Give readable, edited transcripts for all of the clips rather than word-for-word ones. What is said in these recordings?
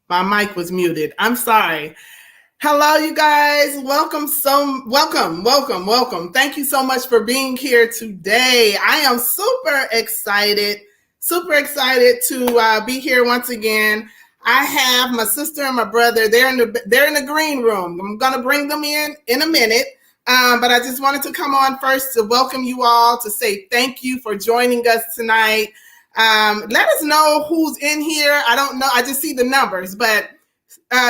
My mic was muted. I'm sorry. Hello, you guys. Welcome. Thank you so much for being here today. I am super excited to be here once again. I have my sister and my brother. They're in the green room. I'm gonna bring them in a minute. But I just wanted to come on first to welcome you all, to say thank you for joining us tonight. Let us know who's in here. I don't know. I just see the numbers, but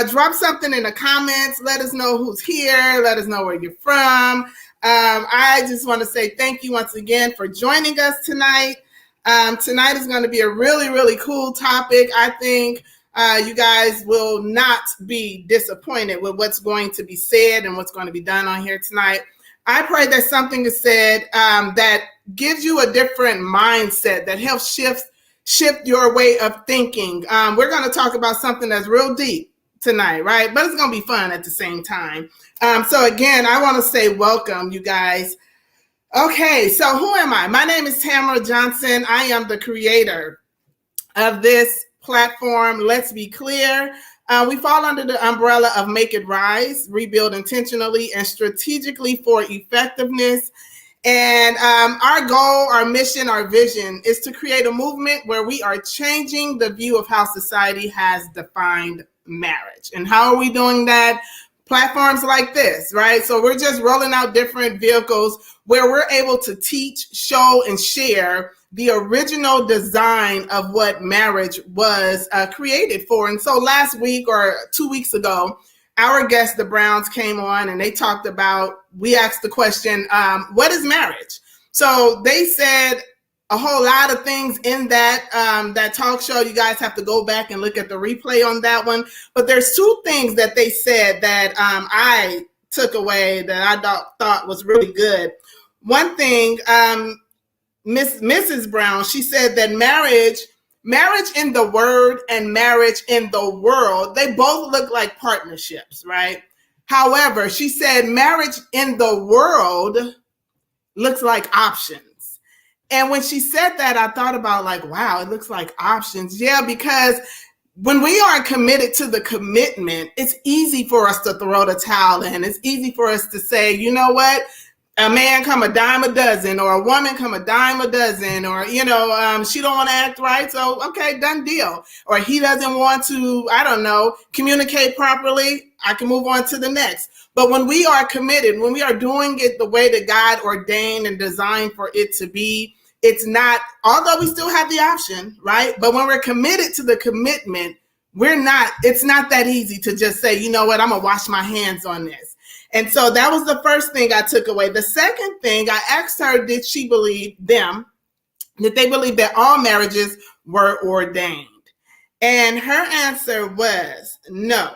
drop something in the comments. Let us know who's here. Let us know where you're from. I just want to say thank you once again for joining us tonight. Tonight is going to be a really, really cool topic. I think you guys will not be disappointed with what's going to be said and what's going to be done on here tonight. I pray that something is said that gives you a different mindset, that helps shift your way of thinking. We're going to talk about something that's real deep tonight, right? But it's going to be fun at the same time. So again, I want to say welcome, you guys. Okay, so who am I? My name is Tamara Johnson. I am the creator of this platform. Let's be clear. We fall under the umbrella of Make It Rise, rebuild intentionally and strategically for effectiveness. And our goal, our mission, our vision is to create a movement where we are changing the view of how society has defined marriage. And how are we doing that? Platforms like this, right? So we're just rolling out different vehicles where we're able to teach, show, and share the original design of what marriage was created for. And so last week or 2 weeks ago, our guests, the Browns, came on and they talked about, we asked the question, what is marriage? So they said a whole lot of things in that talk show. You guys have to go back and look at the replay on that one. But there's two things that they said that I took away that I thought was really good. One thing, Mrs. Brown, she said that marriage in the word and marriage in the world, they both look like partnerships, right? However, she said marriage in the world looks like options. And when she said that, I thought about like, wow, it looks like options. Yeah, because when we are committed to the commitment, it's easy for us to throw the towel in. It's easy for us to say, you know what? A man come a dime a dozen, or a woman come a dime a dozen, or, she don't want to act right. So, okay, done deal. Or he doesn't want to, I don't know, communicate properly. I can move on to the next. But when we are committed, when we are doing it the way that God ordained and designed for it to be, it's not, although we still have the option, right? But when we're committed to the commitment, it's not that easy to just say, you know what, I'm going to wash my hands on this. And so that was the first thing I took away. The second thing, I asked her, did they believe that all marriages were ordained? And her answer was no.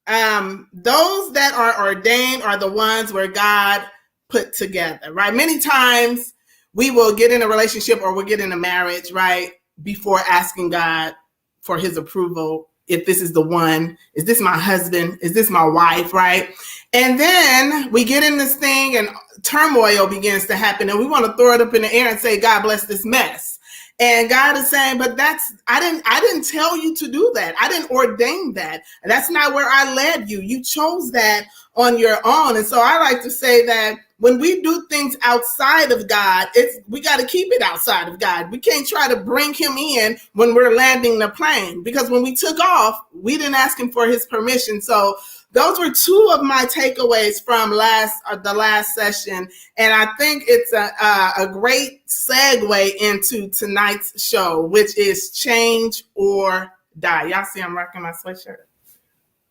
Those that are ordained are the ones where God put together, right? Many times we will get in a relationship or we'll get in a marriage, right, before asking God for his approval. If this is the one, is this my husband? Is this my wife, right? And then we get in this thing and turmoil begins to happen and we want to throw it up in the air and say, God bless this mess. And God is saying, but I didn't tell you to do that. I didn't ordain that. That's not where I led you. You chose that on your own. And so I like to say that when we do things outside of God, we got to keep it outside of God. We can't try to bring him in when we're landing the plane, because when we took off, we didn't ask him for his permission. So those were two of my takeaways from the last session. And I think it's a great segue into tonight's show, which is Change or Die. Y'all see I'm rocking my sweatshirt?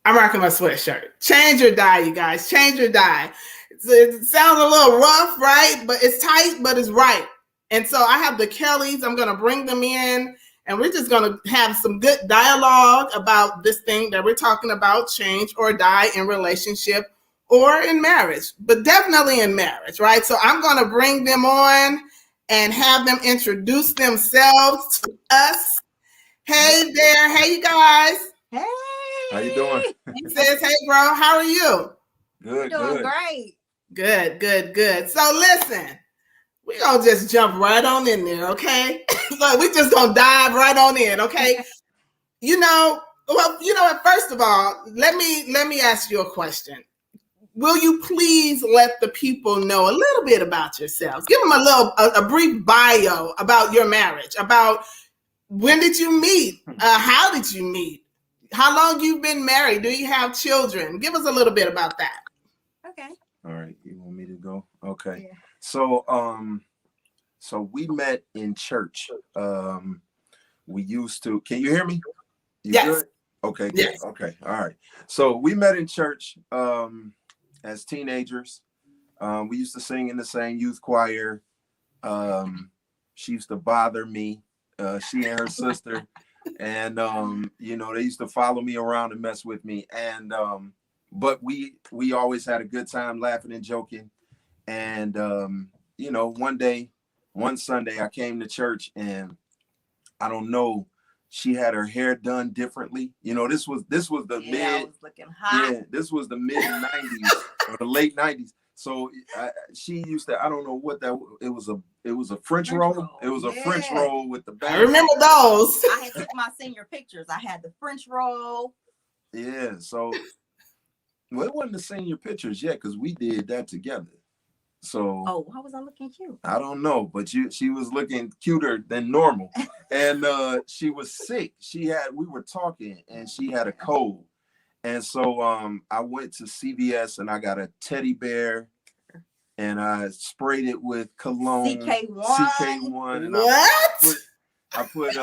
I'm rocking my sweatshirt. Change or die, you guys. Change or die. It sounds a little rough, right? But it's tight, but it's right. And so I have the Kellys. I'm going to bring them in, and we're just going to have some good dialogue about this thing that we're talking about, change or die in relationship or in marriage, but definitely in marriage, right? So I'm going to bring them on and have them introduce themselves to us. Hey there. Hey, you guys. Hey. How you doing? He says, hey, bro. How are you? Good, Doing great. Good. So listen, we're going to just jump right on in there, okay? So we just going to dive right on in, okay? Well, you know what? First of all, let me ask you a question. Will you please let the people know a little bit about yourselves? Give them a brief bio about your marriage, about when did you meet, how did you meet, how long you've been married, do you have children? Give us a little bit about that. Okay. All right, you want me to go? Okay. Yeah. So we met in church. We used to. Can you hear me? You Yes. good? Okay. Good. Yes. Okay. All right. So we met in church as teenagers. We used to sing in the same youth choir. She used to bother me. She and her sister, and they used to follow me around and mess with me. And but we always had a good time laughing and joking. And one Sunday I came to church, and I don't know, she had her hair done differently. This was the was looking hot. Yeah, this was the mid 90s or the late 90s. So she used to, I don't know what that, it was a French roll. It was a French roll with the back. I remember those. I had took my senior pictures. I had the French roll. Yeah, so well, it wasn't the senior pictures yet because we did that together. So how was I looking cute? I don't know, but she was looking cuter than normal. And she was sick. We were talking, and she had a cold. And so I went to CVS and I got a teddy bear and I sprayed it with cologne. CK1. What? I put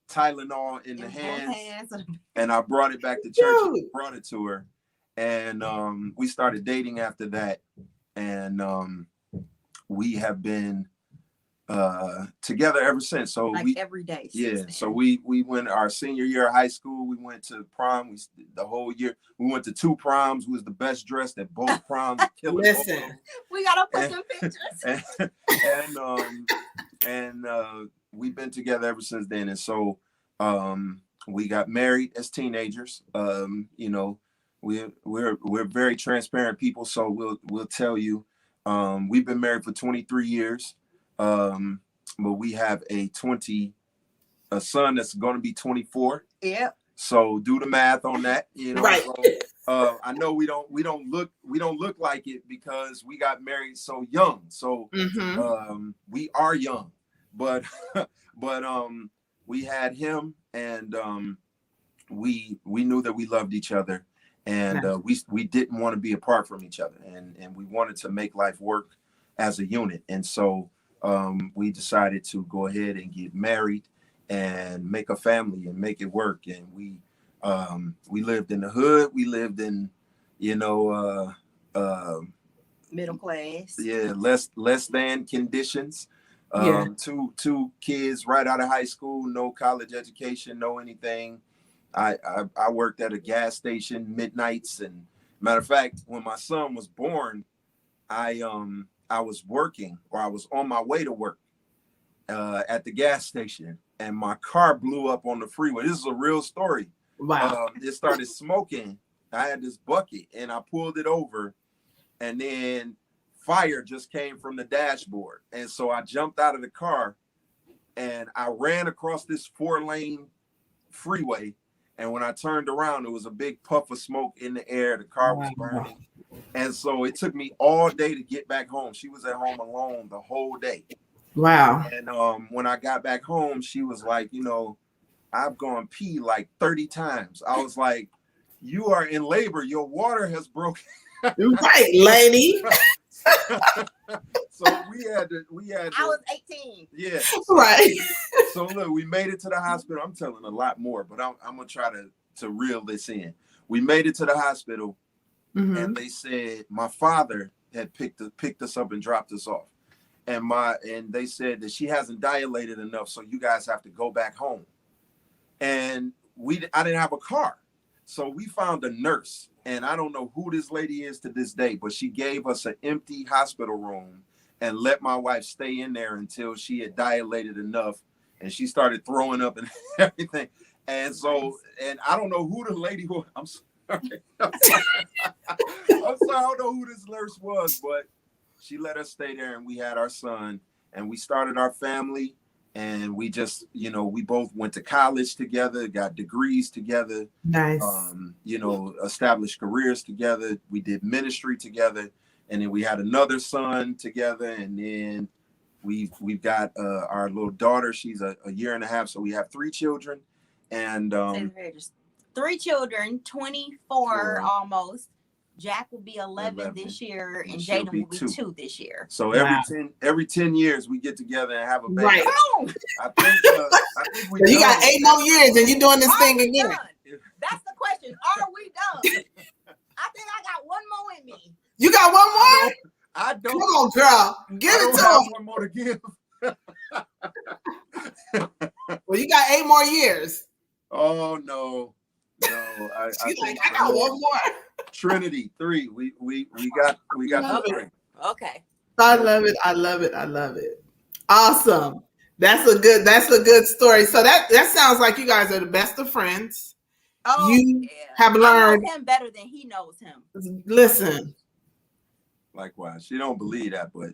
Tylenol in the hands and I brought it back to church and brought it to her. And we started dating after that. And we have been together ever since. So every day. Yeah. So we went our senior year of high school. We went to prom. The whole year. We went to 2 proms. We was the best dressed at both proms. Listen, we gotta put some pictures. And we've been together ever since then. And so we got married as teenagers. We're very transparent people. So we'll tell you. We've been married for 23 years. But we have a son that's going to be 24. Yep. So do the math on that, Right. So, I know we don't look like it because we got married so young. So we are young, but we had him, and we knew that we loved each other, and we didn't want to be apart from each other, and we wanted to make life work as a unit, and so we decided to go ahead and get married and make a family and make it work. And we lived in the hood. We lived in, middle class. Yeah, less than conditions. Two kids right out of high school, no college education, no anything. I worked at a gas station midnights, and matter of fact, when my son was born, I was working, or I was on my way to work at the gas station, and my car blew up on the freeway. This is a real story. Wow. It started smoking. I had this bucket, and I pulled it over, and then fire just came from the dashboard. And so I jumped out of the car, and I ran across this 4-lane freeway. And when I turned around, there was a big puff of smoke in the air. The car was burning. And so it took me all day to get back home. She was at home alone the whole day. Wow. And when I got back home, she was like, I've gone pee like 30 times. I was like, you are in labor. Your water has broken. Right, lady. So we had to. I was 18. Yeah. Right. So look, we made it to the hospital. I'm telling a lot more, but I'm gonna try to reel this in. We made it to the hospital, and they said my father had picked us up and dropped us off, and they said that she hasn't dilated enough, so you guys have to go back home. And I didn't have a car, so we found a nurse. And I don't know who this lady is to this day, but she gave us an empty hospital room and let my wife stay in there until she had dilated enough, and she started throwing up and everything. And so, and I don't know who the lady was. I'm sorry. I'm sorry. I don't know who this nurse was, but she let us stay there, and we had our son, and we started our family. and we just, you know, we both went to college together, got degrees together, Nice. you know, established careers together. We did ministry together, and then we had another son together, and then we've got our little daughter. She's a year and a half, so we have 3 children, and 3 children, 24 almost. Jack will be 11 this year, and Jaden will be 2 this year. So Wow. every 10 years we get together and have a baby. Right. I think we So you got 8 more years and you're doing this thing We again. done? That's the question. Are we done? I think I got one more in me. You got one more? I don't. Come on, girl. Give I it don't to have him. one more to give. Well, you got 8 more years. Oh no. She's like, I got one more. Trinity 3. We got the 3. Okay. I love it. I love it. I love it. Awesome. That's a good story. So that sounds like you guys are the best of friends. Oh, You yeah. have learned. I know him better than he knows him. Listen, Likewise. She don't believe that, but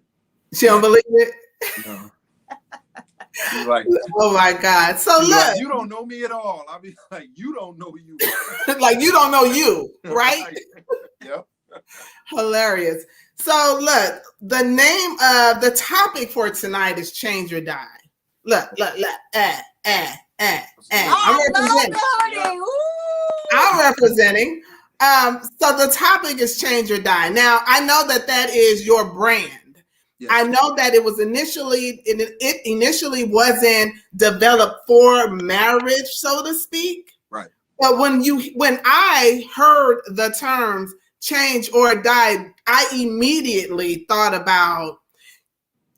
she don't believe it. no. She's like, Oh my God. So she's look, like, you don't know me at all. I'll be like, you don't know you. like you don't know you, right? Yep. Hilarious. So look, the name of the topic for tonight is Change or Die. Look. I'm representing. So the topic is Change or Die. Now I know that is your brand. Yes. I know that it initially wasn't developed for marriage, so to speak. Right. But when I heard the terms change or die, I immediately thought about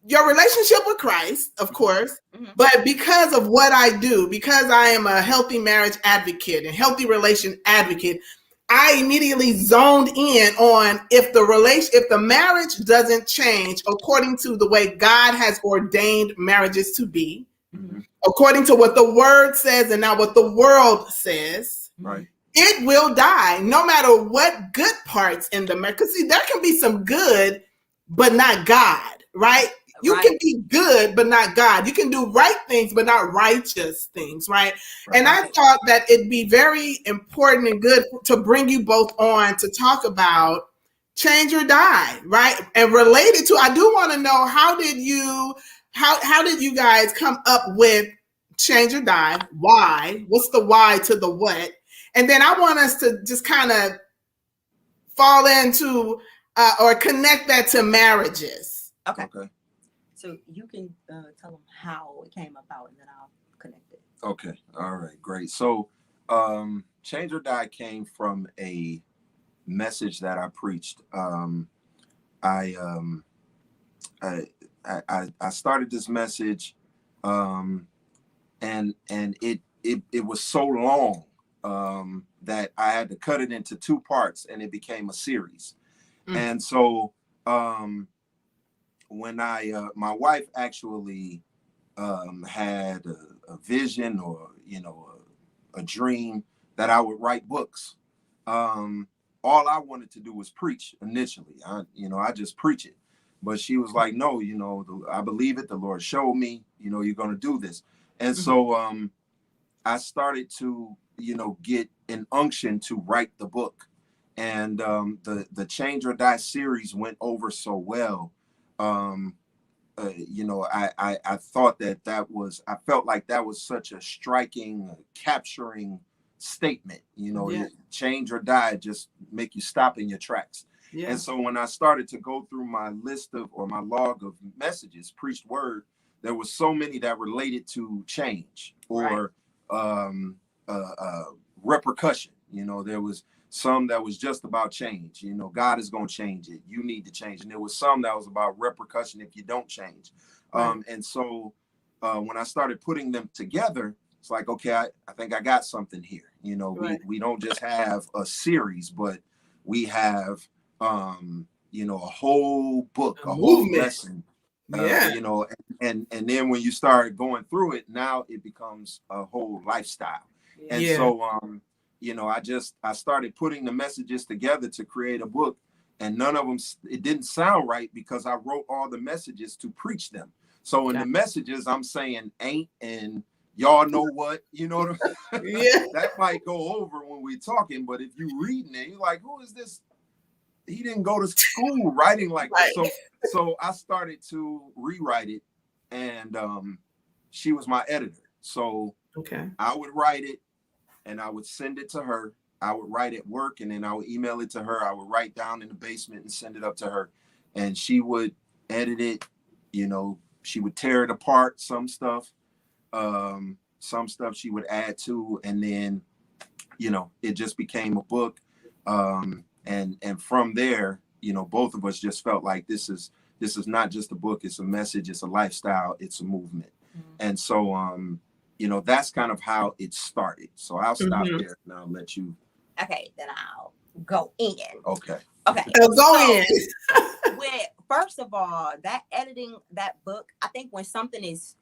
your relationship with Christ, of course, but because of what I do, because I am a healthy marriage advocate and healthy relation advocate, I immediately zoned in on if the marriage doesn't change according to the way God has ordained marriages to be, according to what the word says and not what the world says, Right. it will die, no matter what good parts in the marriage. Because see, there can be some good, but not God, right? You can be good, but not God. You can do right things, but not righteous things, right? And I thought that it'd be very important and good to bring you both on to talk about change or die, right? And related to, I do want to know, how did you guys come up with change or die? Why? What's the why to the what? And then I want us to just kind of fall into or connect that to marriages. Okay. So you can tell them how it came about, and then I'll connect it. Okay. All right. Great. So, Change or Die came from a message that I preached. I started this message, and it was so long that I had to cut it into 2 parts, and it became a series. And so, when my wife actually had a vision, or a dream that I would write books. All I wanted to do was preach initially. I just preach it, but she was like, no, I believe it. The Lord showed me, you're going to do this. And so I started to, get an unction to write the book, and the Change or Die series went over so well. I thought I felt like that was such a striking, capturing statement. Change or die, just make you stop in your tracks. Yeah. And so when I started to go through my my log of messages, preached word, there was so many that related to change or repercussion. There was some that was just about change. God is going to change it. You need to change. And there was some that was about repercussion if you don't change. And so when I started putting them together, it's like, okay, I think I got something here. We don't just have a series, but we have, a whole book, a whole lesson. And then when you start going through it, now it becomes a whole lifestyle. And so, I started putting the messages together to create a book, and none of them, it didn't sound right because I wrote all the messages to preach them. So in the messages, I'm saying ain't and y'all know what, you know what I mean? Yeah. That might go over when we're talking, but if you reading it, you're like, who is this? He didn't go to school writing like this. So I started to rewrite it, and she was my editor. So I would write it and I would send it to her. I would write at work and then I would email it to her. I would write down in the basement and send it up to her. And she would edit it, you know, she would tear it apart, some stuff she would add to, and then, you know, it just became a book. And from there, you know, both of us just felt like this is not just a book, it's a message, it's a lifestyle, it's a movement. And so, you know, that's kind of how it started. So I'll stop there and I'll let you. Okay, then I'll go in. Okay. Go in. First of all, that editing that book, I think when something is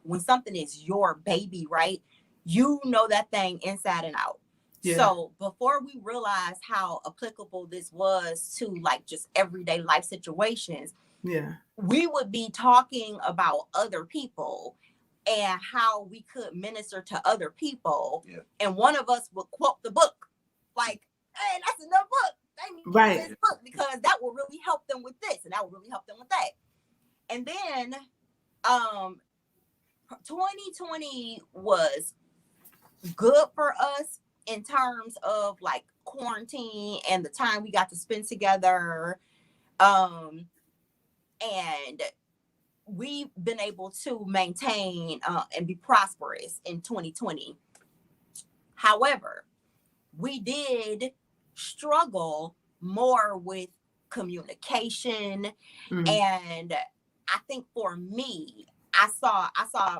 your baby, right? You know that thing inside and out. Yeah. So before we realized how applicable this was to like just everyday life situations, we would be talking about other people and how we could minister to other people. Yeah. And one of us would quote the book, like, hey, that's enough book. They need to read this book because that will really help them with this and that will really help them with that. And then 2020 was good for us in terms of like quarantine and the time we got to spend together. And we've been able to maintain and be prosperous in 2020. However, we did struggle more with communication. And I think for me, I saw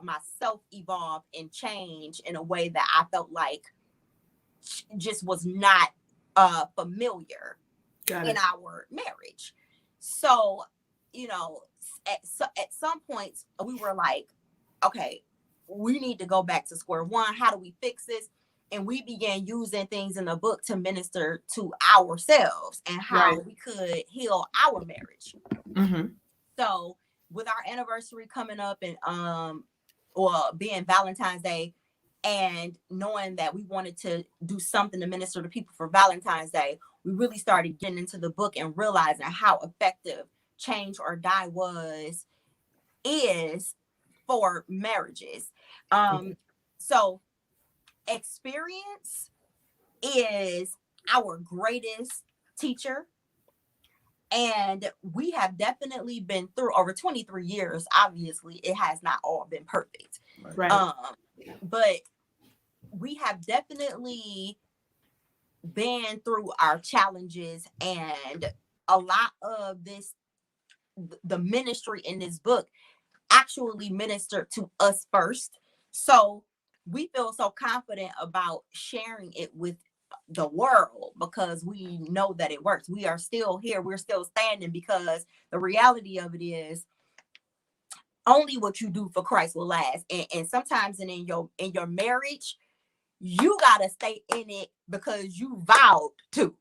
myself evolve and change in a way that I felt like just was not familiar in our marriage. So, you know, at some points we were like, okay, we need to go back to square one. How do we fix this? And we began using things in the book to minister to ourselves and how we could heal our marriage. So with our anniversary coming up and being Valentine's Day, and knowing that we wanted to do something to minister to people for Valentine's Day, we really started getting into the book and realizing how effective Change or Die is for marriages. So experience is our greatest teacher. And we have definitely been through over 23 years. Obviously, it has not all been perfect. But we have definitely been through our challenges, and a lot of the ministry in this book actually ministered to us first. So we feel so confident about sharing it with the world because we know that it works. We are still here. We're still standing because the reality of it is only what you do for Christ will last. And sometimes in your marriage, you gotta stay in it because you vowed to.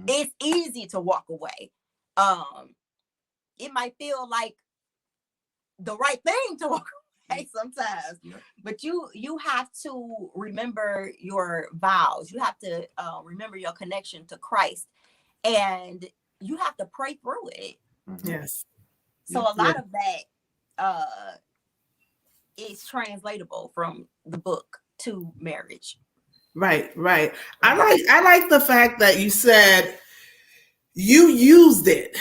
It's easy to walk away. It might feel like the right thing to walk away sometimes, but you have to remember your vows. You have to remember your connection to Christ, and you have to pray through it. So a lot of that is translatable from the book to marriage. Right. I like the fact that you said you used it.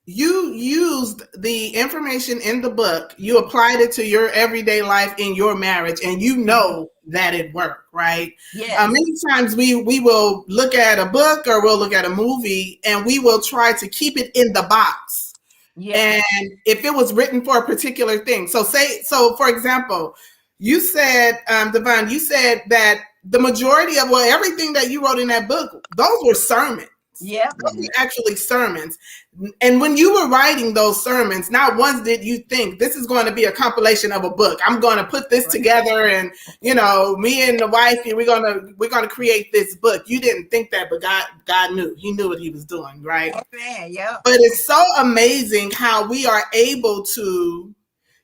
You used the information in the book. You applied it to your everyday life in your marriage, and you know that it worked, right? Many times we will look at a book or we'll look at a movie, and we will try to keep it in the box. And if it was written for a particular thing. So for example, you said, Devon, you said that the majority of everything that you wrote in that book, those were sermons. Those were actually sermons. And when you were writing those sermons, not once did you think this is going to be a compilation of a book. I'm going to put this together, and you know, me and the wife, we're gonna create this book. You didn't think that, but God knew. He knew what he was doing, right? But it's so amazing how we are able to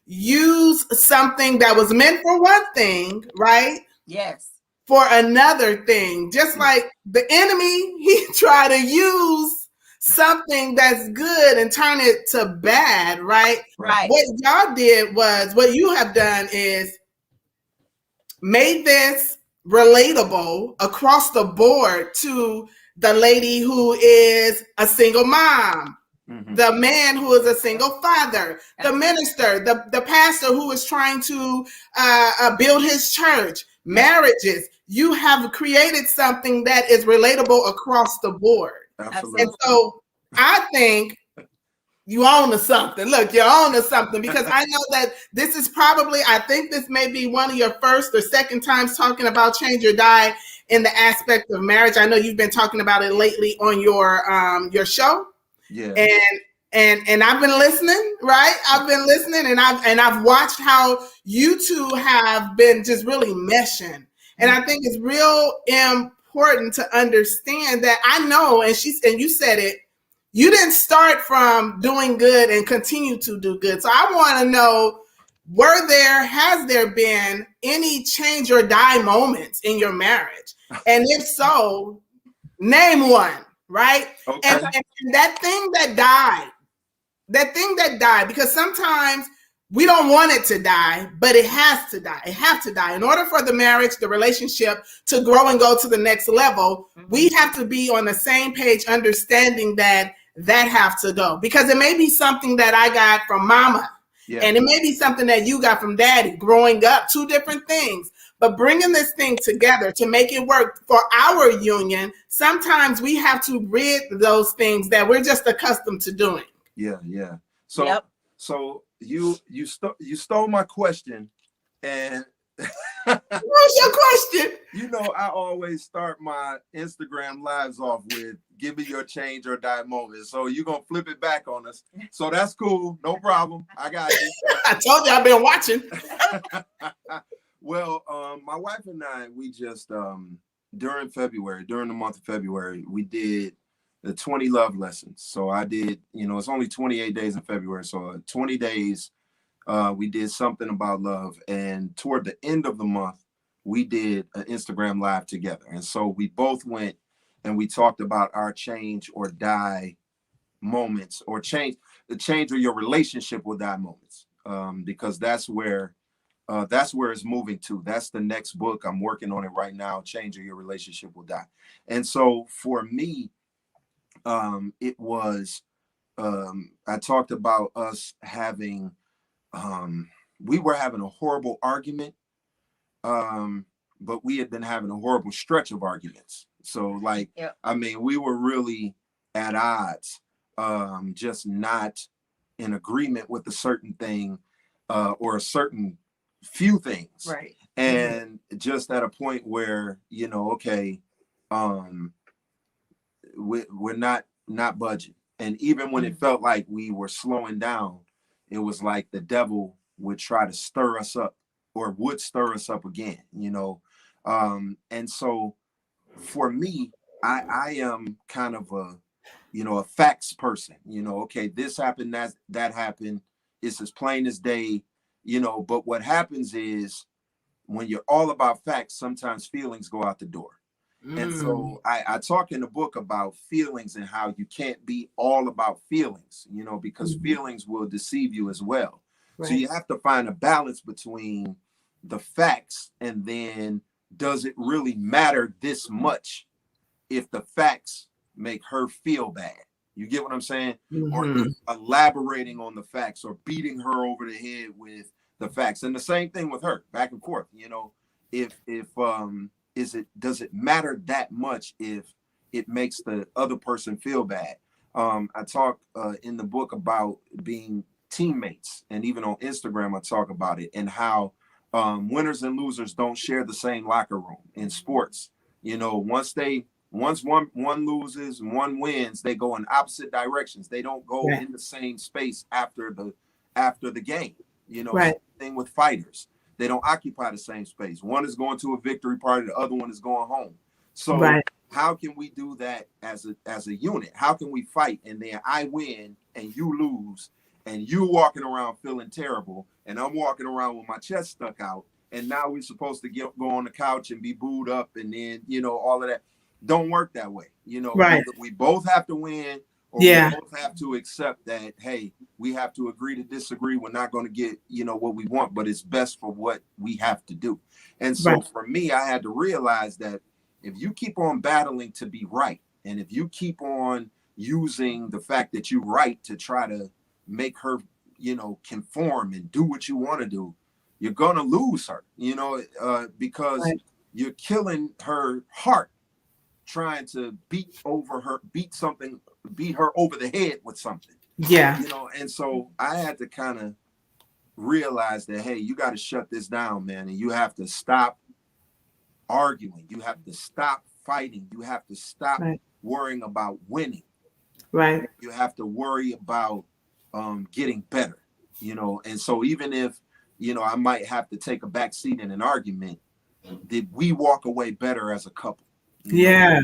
use something that was meant for one thing, right? Yes. For another thing. Just like the enemy, he tried to use something that's good and turn it to bad, right? Right. What y'all did was, what you have done is made this relatable across the board to the lady who is a single mom, the man who is a single father, the minister, the pastor who is trying to build his church, marriages. You have created something that is relatable across the board. Absolutely. And so I think you own to something. Look, you're on to something, because I know that this is probably, I think this may be one of your first or second times talking about Change or Die in the aspect of marriage. I know you've been talking about it lately on your show. Yeah. And I've been listening, right? I've been listening, and I've watched how you two have been just really meshing. And I think it's real important to understand that I know, and you said it, you didn't start from doing good and continue to do good. So I want to know, has there been any change or die moments in your marriage? And if so, name one, right? Okay. And that thing that died, because sometimes we don't want it to die, but it has to die. It has to die. In order for the marriage, the relationship to grow and go to the next level, we have to be on the same page, understanding that have to go. Because it may be something that I got from mama, and it may be something that you got from daddy growing up, two different things. But bringing this thing together to make it work for our union, sometimes we have to rid those things that we're just accustomed to doing. Yeah. So you stole my question, and what's your question? You know, I always start my Instagram lives off with "Give me your change or die moment." So you're gonna flip it back on us. So that's cool, no problem. I got you. I told you I've been watching. Well, my wife and I, we just during the month of February, we did the 20 love lessons. So I did, it's only 28 days in February. So 20 days, we did something about love. And toward the end of the month, we did an Instagram live together. And so we both went and we talked about our change or die moments, or the change or your relationship will die moments. Because that's where it's moving to. That's the next book. I'm working on it right now. Change or your relationship will die. And so for me, it was, I talked about us having, we were having a horrible argument, but we had been having a horrible stretch of arguments. So we were really at odds, just not in agreement with a certain thing, or a certain few things. Right. And just at a point where, we're not budging. And even when it felt like we were slowing down, it was like the devil would try to stir us up, or would stir us up again, and so for me, I am kind of a facts person. Okay, this happened, that happened, it's as plain as day, but what happens is, when you're all about facts, sometimes feelings go out the door. And so I talk in the book about feelings and how you can't be all about feelings, because feelings will deceive you as well. Right. So you have to find a balance between the facts, and then, does it really matter this much if the facts make her feel bad? You get what I'm saying? Or elaborating on the facts, or beating her over the head with the facts. And the same thing with her, back and forth. Does it matter that much if it makes the other person feel bad? I talk in the book about being teammates, and even on Instagram I talk about it, and how winners and losers don't share the same locker room in sports. Once one loses and one wins, they go in opposite directions. They don't go in the same space after the game. Same thing with fighters. They don't occupy the same space. One is going to a victory party, the other one is going home. So how can we do that as a unit? How can we fight, and then I win and you lose, and you walking around feeling terrible, and I'm walking around with my chest stuck out, and now we're supposed to go on the couch and be booed up, and then, you know, all of that. Don't work that way. You know, right. We both have to win, or Yeah. we both have to accept that, hey, we have to agree to disagree. We're not going to get, you know, what we want, but it's best for what we have to do. And so Right. for me, I had to realize that if you keep on battling to be right, and if you keep on using the fact that you're right to try to make her, you know, conform and do what you want to do, you're gonna lose her, you know, because right. you're killing her heart trying to beat her over the head with something. Yeah. You know, and so I had to kind of realize that, hey, you got to shut this down, man, and you have to stop arguing. You have to stop fighting. You have to stop right. worrying about winning. Right. You have to worry about getting better, you know. And so even if, you know, I might have to take a back seat in an argument, did we walk away better as a couple? Yeah.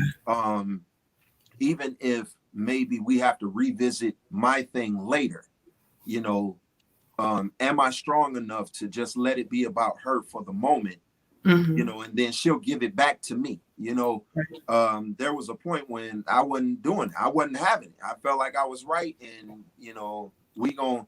Even if maybe we have to revisit my thing later, you know, am I strong enough to just let it be about her for the moment, mm-hmm. you know, and then she'll give it back to me, you know. Right. There was a point when I wasn't doing it. I wasn't having it. I felt like I was right. And, you know, we are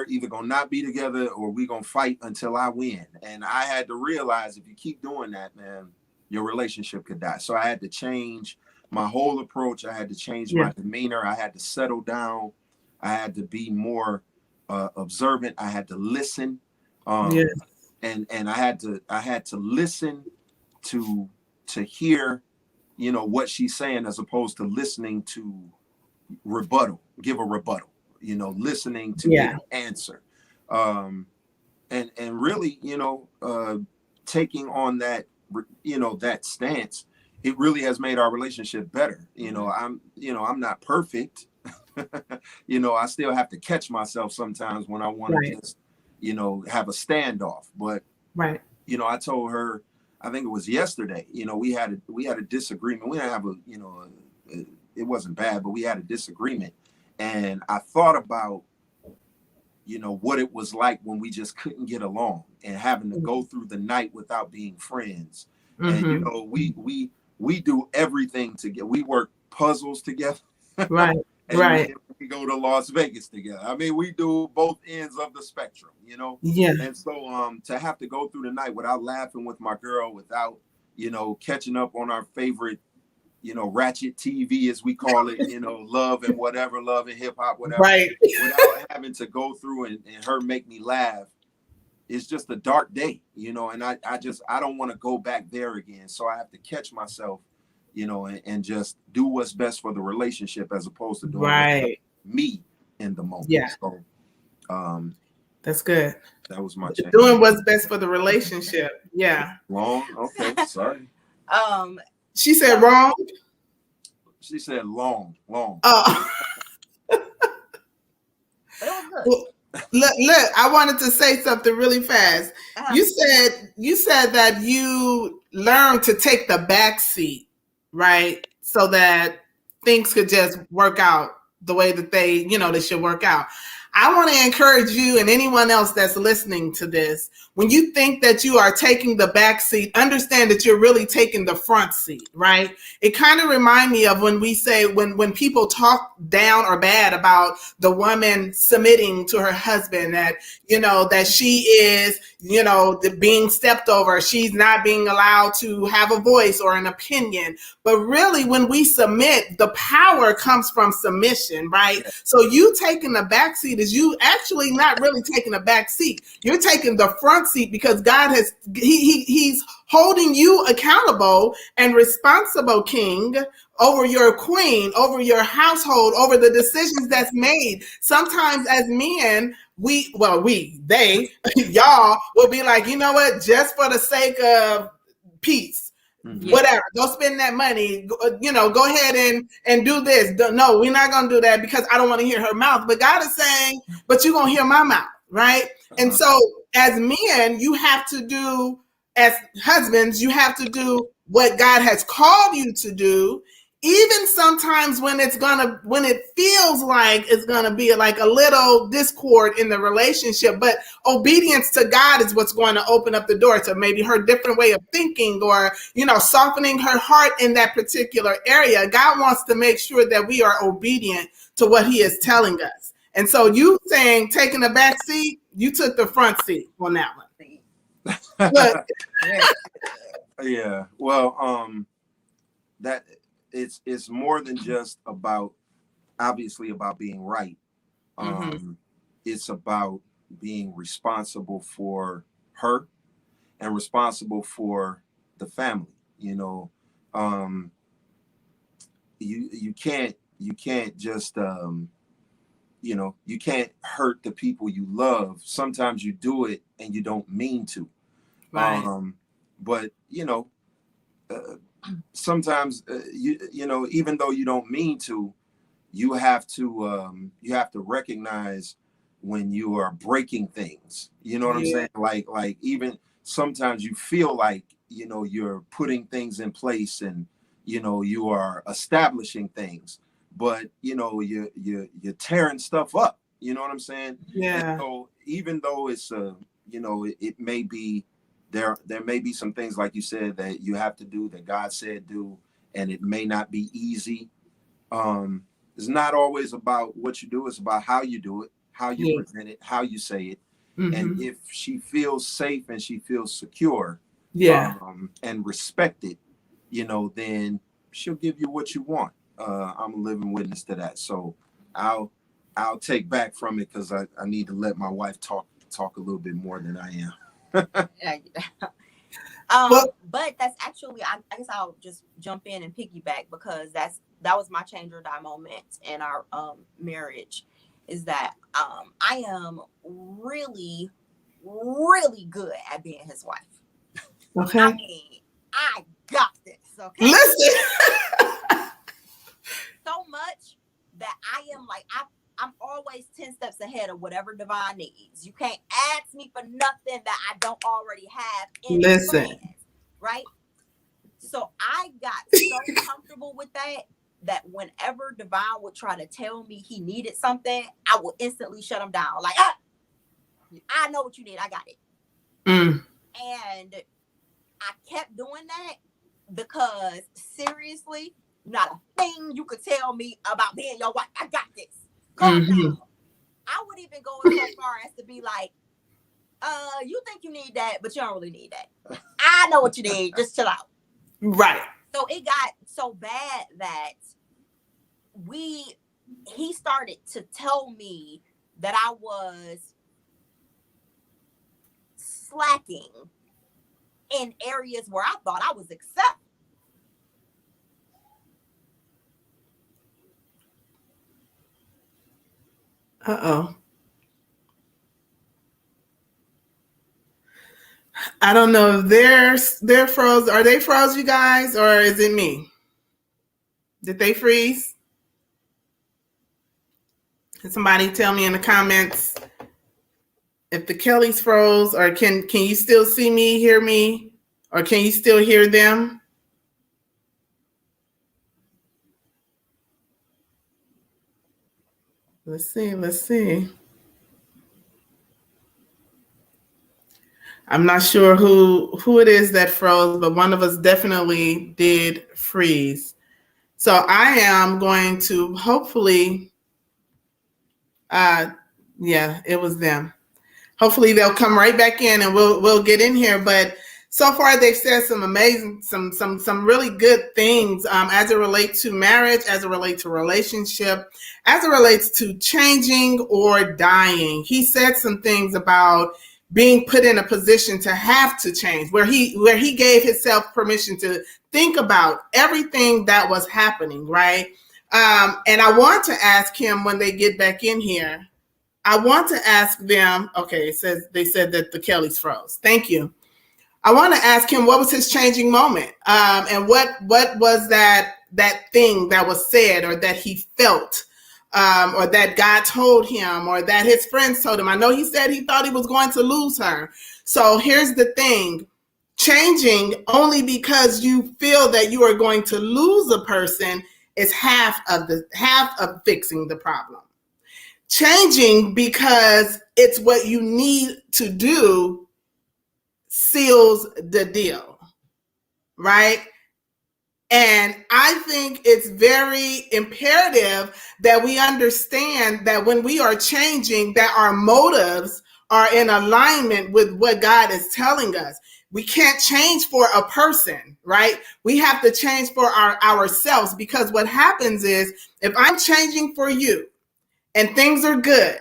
either going to not be together or we going to fight until I win. And I had to realize if you keep doing that, man, your relationship could die. So I had to change my whole approach. I had to change my demeanor. I had to settle down. I had to be more observant. I had to listen. And I had to listen to hear, you know, what she's saying, as opposed to listening to give a rebuttal, you know, listening to get an answer. And really, you know, taking on that, you know, that stance, it really has made our relationship better. You know, I'm not perfect. You know, I still have to catch myself sometimes when I want to just, you know, have a standoff. But, you know, I told her, I think it was yesterday, you know, we had a disagreement. We didn't have a, you know, it wasn't bad, but we had a disagreement. And I thought about, you know, what it was like when we just couldn't get along and having to go through the night without being friends. Mm-hmm. And, you know, we do everything together. We work puzzles together. Right. And we go to Las Vegas together. I mean, we do both ends of the spectrum, you know? Yeah. And so to have to go through the night without laughing with my girl, without, you know, catching up on our favorite, you know, ratchet TV, as we call it, you know, love and hip hop, whatever. Right. Without having to go through and her make me laugh. It's just a dark day, you know, and I don't want to go back there again. So I have to catch myself, you know, and just do what's best for the relationship as opposed to doing me in the moment. Yeah. So, that's good. That was my change. Doing what's best for the relationship. Yeah. Long. Okay. Sorry. She said wrong. She said long. Oh. Well, look, I wanted to say something really fast. You said that you learned to take the back seat, right? So that things could just work out the way that they should work out. I want to encourage you and anyone else that's listening to this, when you think that you are taking the back seat, understand that you're really taking the front seat, right? It kind of reminds me of when we say, when people talk down or bad about the woman submitting to her husband, that, you know, that she is, you know, being stepped over. She's not being allowed to have a voice or an opinion. But really, when we submit, the power comes from submission, right? So you taking the back seat is you actually not really taking a back seat. You're taking the front seat because God he's holding you accountable and responsible, king, over your queen, over your household, over the decisions that's made. Sometimes as men, y'all will be like, you know what, just for the sake of peace, whatever, go spend that money, you know, go ahead and do this. No, we're not going to do that because I don't want to hear her mouth. But God is saying, but you're going to hear my mouth, right? And so as men, you have to do, as husbands, you have to do what God has called you to do, even sometimes when it feels like it's gonna be like a little discord in the relationship, but obedience to God is what's going to open up the door to maybe her different way of thinking, or, you know, softening her heart in that particular area. God wants to make sure that we are obedient to what he is telling us. And so you saying taking the back seat, you took the front seat on that one. But, yeah, well, that it's more than just about, obviously, about being right. It's about being responsible for her and responsible for the family. You know, you can't just you know, you can't hurt the people you love. Sometimes you do it and you don't mean to. right. But you know, sometimes you know, even though you don't mean to, you have to recognize when you are breaking things. You know what I'm saying? Like even sometimes you feel like, you know, you're putting things in place and, you know, you are establishing things, but you know, you're tearing stuff up. You know what I'm saying? Yeah. And so even though it's you know, it may be there may be some things, like you said, that you have to do, that God said do, and it may not be easy. It's not always about what you do, it's about how you do it, how you present it, how you say it. And if she feels safe and she feels secure, and respected, you know, then she'll give you what you want. I'm a living witness to that. So I'll take back from it, because I need to let my wife talk a little bit more than I am. But that's actually, I guess I'll just jump in and piggyback, because that was my change or die moment in our marriage, is that I am really, really good at being his wife. Okay. I mean, I got this. Okay. Listen. So much that I am like, I'm always 10 steps ahead of whatever Devon needs. You can't ask me for nothing that I don't already have in plans, right? So I got so comfortable with that whenever Devon would try to tell me he needed something, I would instantly shut him down. Like, I know what you need. I got it. And I kept doing that because, seriously, not a thing you could tell me about being your wife. I got this. Calm down. I would even go so far as to be like, you think you need that, but you don't really need that. I know what you need. Just chill out. Right. So it got so bad that he started to tell me that I was slacking in areas where I thought I was accepted. Uh-oh. I don't know if they're froze. Are they froze, you guys, or is it me? Did they freeze? Can somebody tell me in the comments if the Kellys froze, or can you still see me, hear me, or can you still hear them? Let's see. I'm not sure who it is that froze, but one of us definitely did freeze. So I am going to hopefully, it was them. Hopefully they'll come right back in and we'll get in here. But so far they've said some amazing, some really good things as it relates to marriage, as it relates to relationship, as it relates to changing or dying. He said some things about being put in a position to have to change, where he gave himself permission to think about everything that was happening, right? And I want to ask him when they get back in here. I want to ask them. Okay, they said that the Kellys froze. Thank you. I want to ask him what was his changing moment, and what was that thing that was said or that he felt. Or that God told him, or that his friends told him. I know he said he thought he was going to lose her. So here's the thing. Changing only because you feel that you are going to lose a person is half of fixing the problem. Changing because it's what you need to do seals the deal, right? And I think it's very imperative that we understand that when we are changing, that our motives are in alignment with what God is telling us. We can't change for a person, right? We have to change for ourselves, because what happens is, if I'm changing for you and things are good,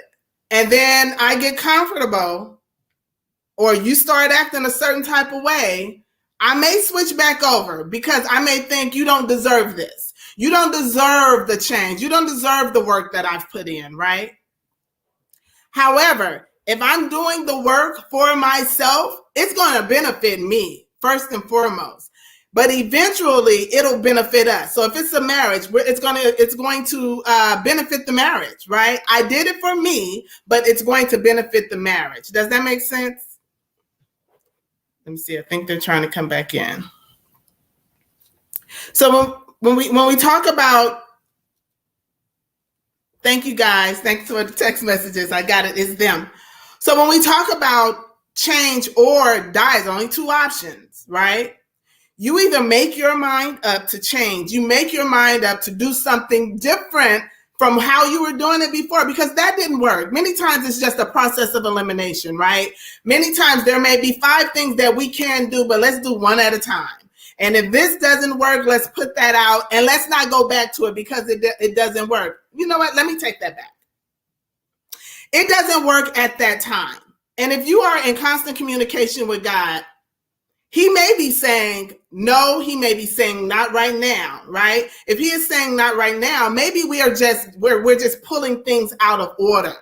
and then I get comfortable, or you start acting a certain type of way, I may switch back over, because I may think you don't deserve this. You don't deserve the change. You don't deserve the work that I've put in, right? However, if I'm doing the work for myself, it's going to benefit me first and foremost. But eventually, it'll benefit us. So if it's a marriage, it's going to benefit the marriage, right? I did it for me, but it's going to benefit the marriage. Does that make sense? Let me see. I think they're trying to come back in. So when we talk about, thank you guys. Thanks for the text messages. I got it. It's them. So when we talk about change or die, there's only two options, right? You either make your mind up to change. You make your mind up to do something different from how you were doing it before, because that didn't work. Many times it's just a process of elimination, right? Many times there may be 5 things that we can do, but let's do one at a time. And if this doesn't work, let's put that out, and let's not go back to it because it doesn't work. You know what? Let me take that back. It doesn't work at that time. And if you are in constant communication with God, he may be saying no, he may be saying not right now, right? If he is saying not right now, maybe we're just pulling things out of order,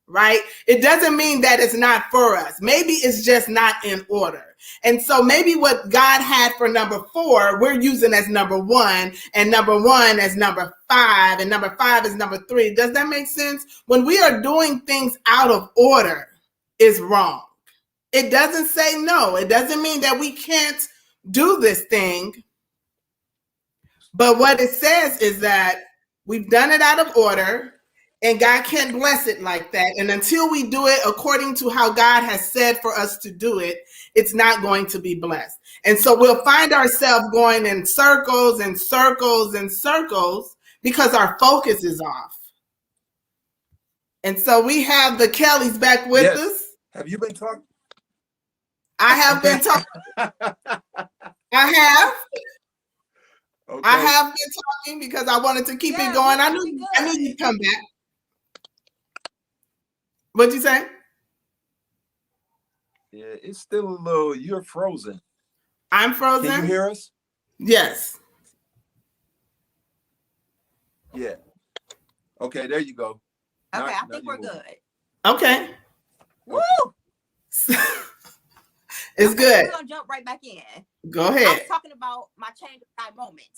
right? It doesn't mean that it's not for us. Maybe it's just not in order. And so maybe what God had for number 4, we're using as number 1, and number 1 as number 5, and number 5 is number 3. Does that make sense? When we are doing things out of order, it's wrong. It doesn't say no. It doesn't mean that we can't do this thing. But what it says is that we've done it out of order, and God can't bless it like that. And until we do it according to how God has said for us to do it, it's not going to be blessed. And so we'll find ourselves going in circles and circles and circles because our focus is off. And so we have the Kellys back with us. Have you been talking? I have been talking. I have. Okay. I have been talking because I wanted to keep it going. I knew you'd come back. What'd you say? Yeah, it's still a little. You're frozen. I'm frozen. Can you hear us? Yes. Yeah. Okay, there you go. Okay, I think we're good. Okay. Woo! It's good. We're gonna jump right back in. Go ahead. I was talking about my change of time moment.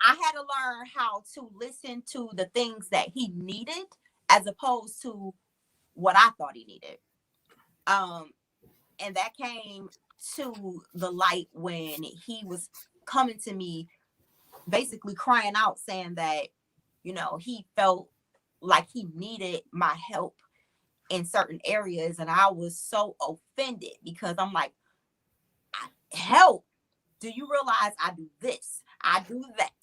I had to learn how to listen to the things that he needed as opposed to what I thought he needed. And that came to the light when he was coming to me, basically crying out, saying that, he felt like he needed my help in certain areas. And I was so offended because I'm like, help? Do you realize I do this? I do that.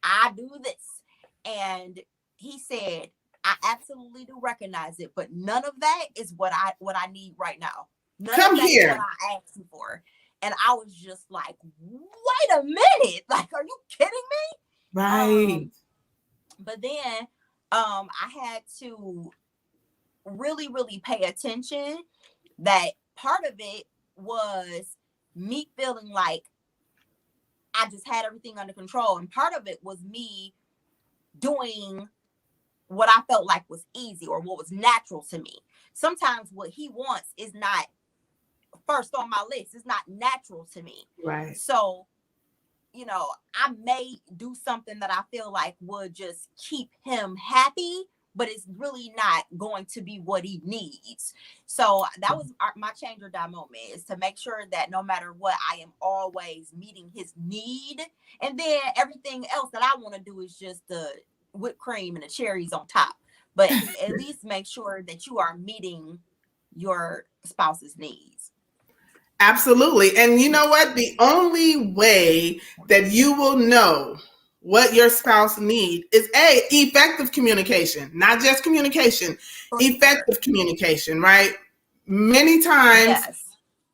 I do this. And he said, I absolutely do recognize it, but none of that is what I need right now. None Come of that here. is what I asked you for. And I was just like, wait a minute. Like, are you kidding me? Right. But then I had to really, really pay attention that part of it was me feeling like I just had everything under control. And part of it was me doing what I felt like was easy or what was natural to me. Sometimes what he wants is not first on my list. It's not natural to me. Right. So, I may do something that I feel like would just keep him happy but it's really not going to be what he needs. So that was my change or die moment, is to make sure that no matter what, I am always meeting his need. And then everything else that I want to do is just the whipped cream and the cherries on top. But at least make sure that you are meeting your spouse's needs. Absolutely. And you know what? The only way that you will know what your spouse needs is effective communication, not just communication, effective communication, right? Many times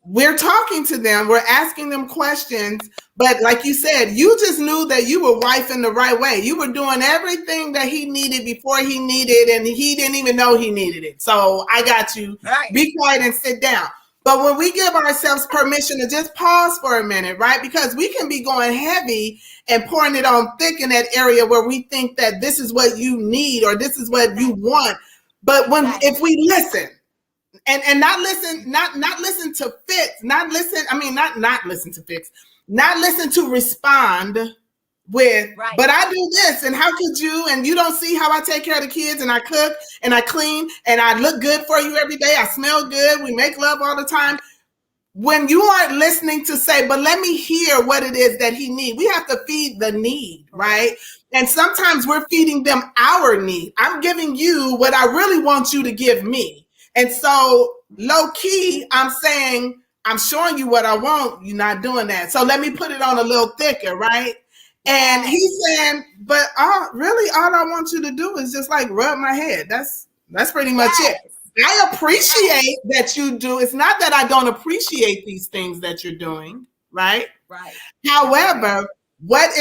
we're talking to them, we're asking them questions, but like you said, you just knew that you were wifing the right way. You were doing everything that he needed before he needed, and he didn't even know he needed it. So I got you. Right. Be quiet and sit down. But when we give ourselves permission to just pause for a minute, right? Because we can be going heavy and pouring it on thick in that area where we think that this is what you need or this is what you want. But if we listen and not listen to fix, not listen to respond with, but I do this and how could you, and you don't see how I take care of the kids and I cook and I clean and I look good for you every day. I smell good. We make love all the time. When you aren't listening to say, but let me hear what it is that he needs. We have to feed the need, right? And sometimes we're feeding them our need. I'm giving you what I really want you to give me. And so low key, I'm saying, I'm showing you what I want. You're not doing that. So let me put it on a little thicker, right? And he's saying, but really all I want you to do is just like rub my head. That's pretty much it. I appreciate that you do. It's not that I don't appreciate these things that you're doing, right? Right. However, what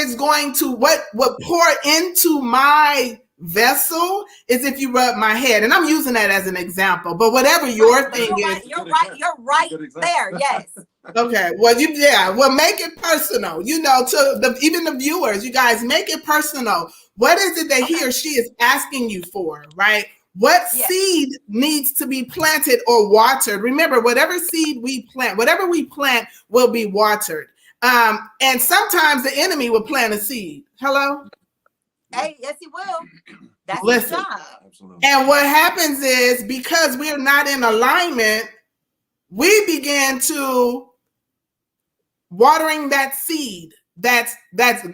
pour into my vessel is if you rub my head. And I'm using that as an example, but whatever your thing is. You're right there. Yes. Okay. Well, make it personal, to even the viewers, you guys, make it personal. What is it that he or she is asking you for, right? What seed needs to be planted or watered? Remember, whatever seed we plant, whatever we plant will be watered. And sometimes the enemy will plant a seed. Hello? Hey, yes, he will. That's his job. Absolutely. And what happens is, because we're not in alignment, we begin to watering that seed that's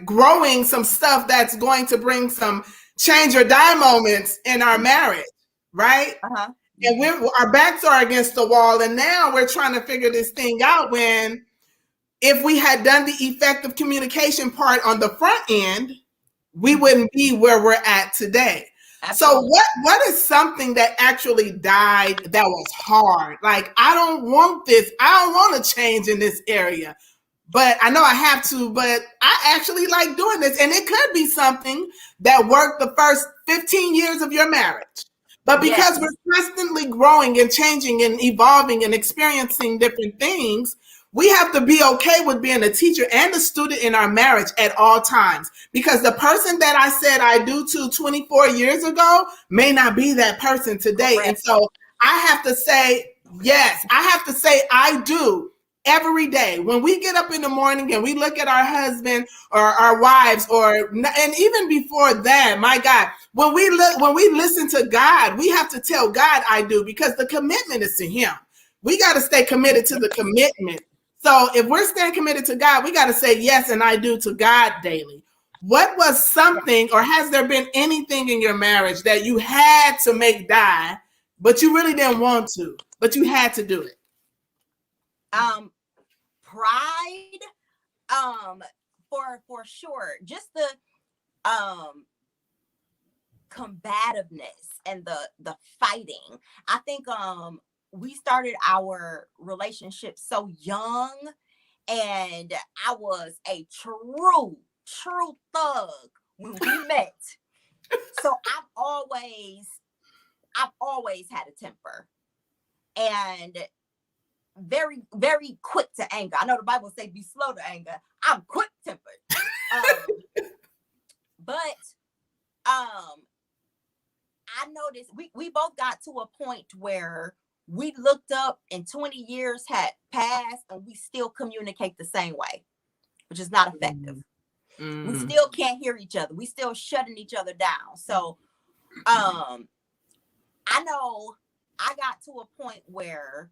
growing some stuff that's going to bring some change or die moments in our marriage, right? Uh-huh. And our backs are against the wall, and now we're trying to figure this thing out, when if we had done the effective communication part on the front end, we wouldn't be where we're at today. Absolutely. So what is something that actually died that was hard? Like, I don't want this. I don't want to change in this area, but I know I have to, but I actually like doing this. And it could be something that worked the first 15 years of your marriage. But because we're constantly growing and changing and evolving and experiencing different things, we have to be okay with being a teacher and a student in our marriage at all times. Because the person that I said I do to 24 years ago may not be that person today. Correct. And so I have to say, yes, I have to say I do every day. When we get up in the morning and we look at our husband or our wives, and even before that, my God, when we listen to God, we have to tell God I do, because the commitment is to him. We got to stay committed to the commitment. So if we're staying committed to God, we got to say yes and I do to God daily. What was something, or has there been anything in your marriage that you had to make die, but you really didn't want to, but you had to do it? Pride, for sure. Just the combativeness and the fighting. I think we started our relationship so young, and I was a true thug when we met. So I've always had a temper, and very, very quick to anger. I know the Bible says be slow to anger. I'm quick tempered. But I noticed we both got to a point where we looked up and 20 years had passed and we still communicate the same way, which is not effective. We still can't hear each other. We still shutting each other down. So I know I got to a point where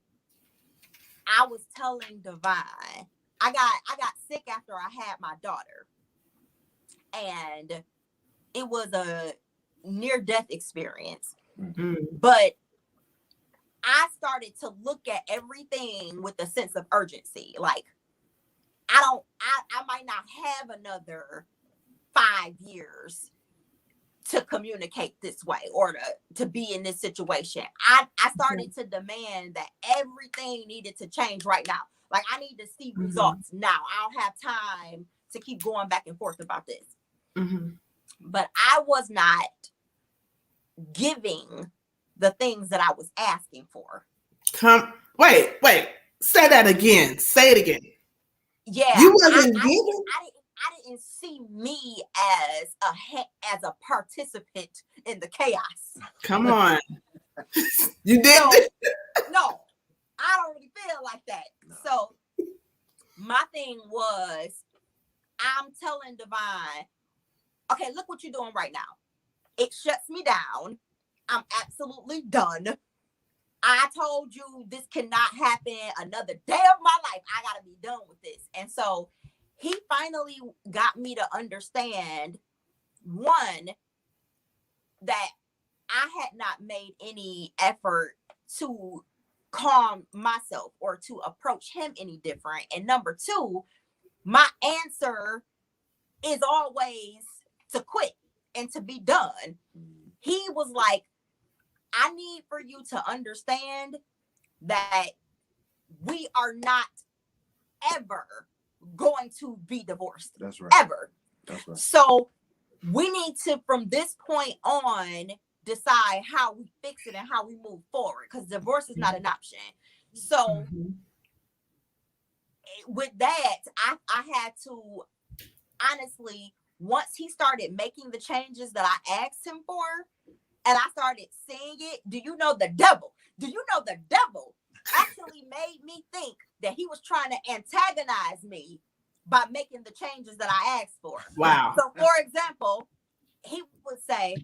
I was telling Divine, I got sick after I had my daughter, and it was a near-death experience. Mm-hmm. But I started to look at everything with a sense of urgency. Like, I might not have another 5 years to communicate this way or to be in this situation. I started to demand that everything needed to change right now. Like, I need to see results now. I don't have time to keep going back and forth about this. Mm-hmm. But I was not giving the things that I was asking for. Wait. Say that again. Say it again. Yeah. You wasn't giving? I didn't see me as a participant in the chaos. Come on. You did? No, I don't really feel like that. So my thing was, I'm telling Divine, okay, look what you're doing right now. It shuts me down. I'm absolutely done. I told you this cannot happen another day of my life. I got to be done with this. And so he finally got me to understand, one, that I had not made any effort to calm myself or to approach him any different. And number two, my answer is always to quit and to be done. He was like, I need for you to understand that we are not ever going to be divorced. That's right. Ever. That's right. So we need to, from this point on, decide how we fix it and how we move forward, because divorce is not an option. So with that, I had to, honestly, once he started making the changes that I asked him for, and I started seeing it, do you know the devil actually made me think that he was trying to antagonize me by making the changes that I asked for. Wow. So, for example, he would say,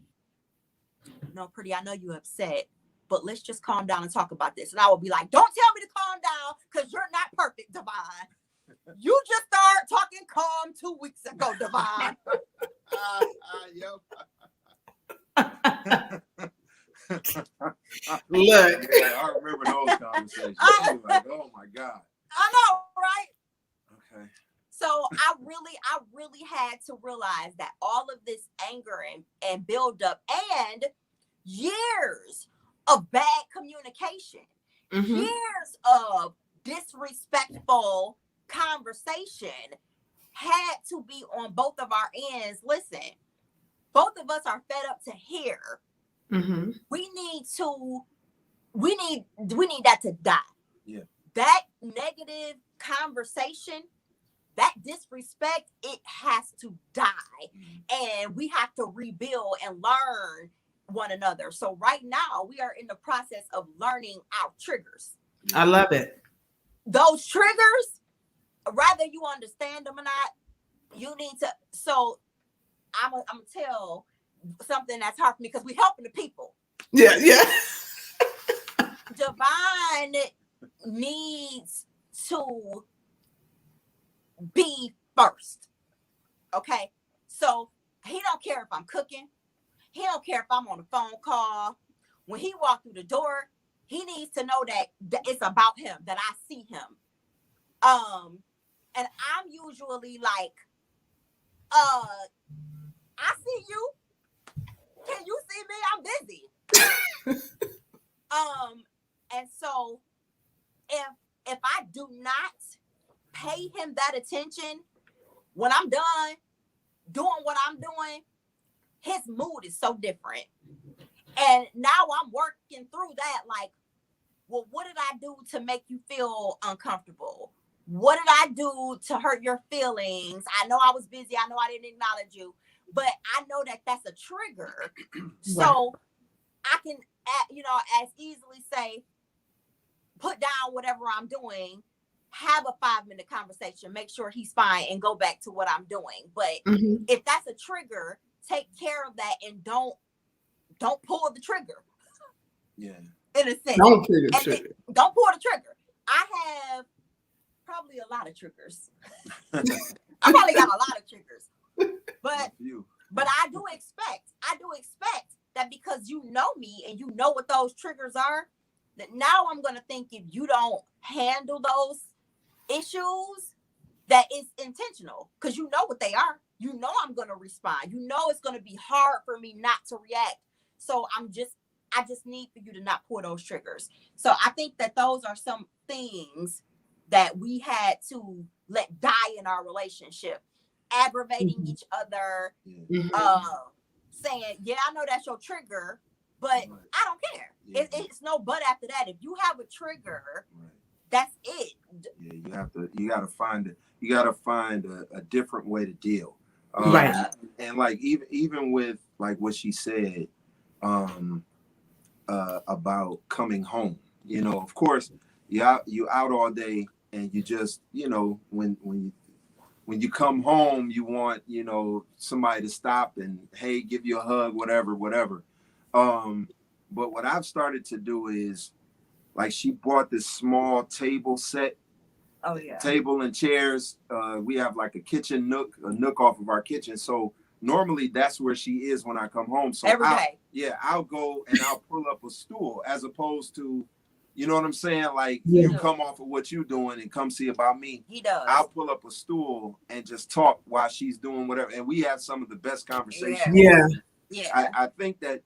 no, Pretty, I know you're upset, but let's just calm down and talk about this. And I would be like, don't tell me to calm down, because you're not perfect, Divine. You just started talking calm 2 weeks ago, Divine. Look. Yeah, I remember those conversations. I was like, oh my God. I know, right? Okay. So I really had to realize that all of this anger and build up and years of bad communication, years of disrespectful conversation had to be on both of our ends. Listen, both of us are fed up to hear. We need that to die. Yeah. That negative conversation, that disrespect, it has to die. And we have to rebuild and learn one another. So right now we are in the process of learning our triggers. I love it. Those triggers, whether you understand them or not, you need to. So I'm gonna tell something that's hard for me, because we're helping the people. Yeah. Divine needs to be first. Okay. So he don't care if I'm cooking. He don't care if I'm on a phone call. When he walked through the door, he needs to know that it's about him, that I see him. And I'm usually like, I see you. Can you see me? I'm busy. And so if I do not pay him that attention, when I'm done doing what I'm doing, his mood is so different. And now I'm working through that, like, well, what did I do to make you feel uncomfortable? What did I do to hurt your feelings? I know I was busy. I know I didn't acknowledge you, but I know that that's a trigger. So I can, as easily say, put down whatever I'm doing, have a 5-minute conversation, make sure he's fine, and go back to what I'm doing. But if that's a trigger, take care of that and don't pull the trigger. Yeah. In a sense. Don't pull the And trigger. don't pull the trigger. I have probably a lot of triggers. I probably got a lot of triggers. But I do expect that because you know me and you know what those triggers are, that now I'm gonna think if you don't handle those issues, that it's intentional because you know what they are. You know I'm gonna respond. You know it's gonna be hard for me not to react. So I just need for you to not pull those triggers. So I think that those are some things that we had to let die in our relationship, aggravating each other, saying, yeah, I know that's your trigger, but I don't care. Yeah. It's no but after that. If you have a trigger, that's it. Yeah, you gotta find a different way to deal. Right. And like even with like what she said about coming home, you know, of course you out all day and you just, you know, when you come home, you want, you know, somebody to stop and, hey, give you a hug, whatever. But what I've started to do is, like, she bought this small table set. Oh yeah. Table and chairs. We have like a kitchen nook off of our kitchen. So normally that's where she is when I come home. So every day. Yeah, I'll go and I'll pull up a stool as opposed to, you know what I'm saying? Like you come off of what you're doing and come see about me. He does. I'll pull up a stool and just talk while she's doing whatever. And we have some of the best conversations. Yeah. I think that,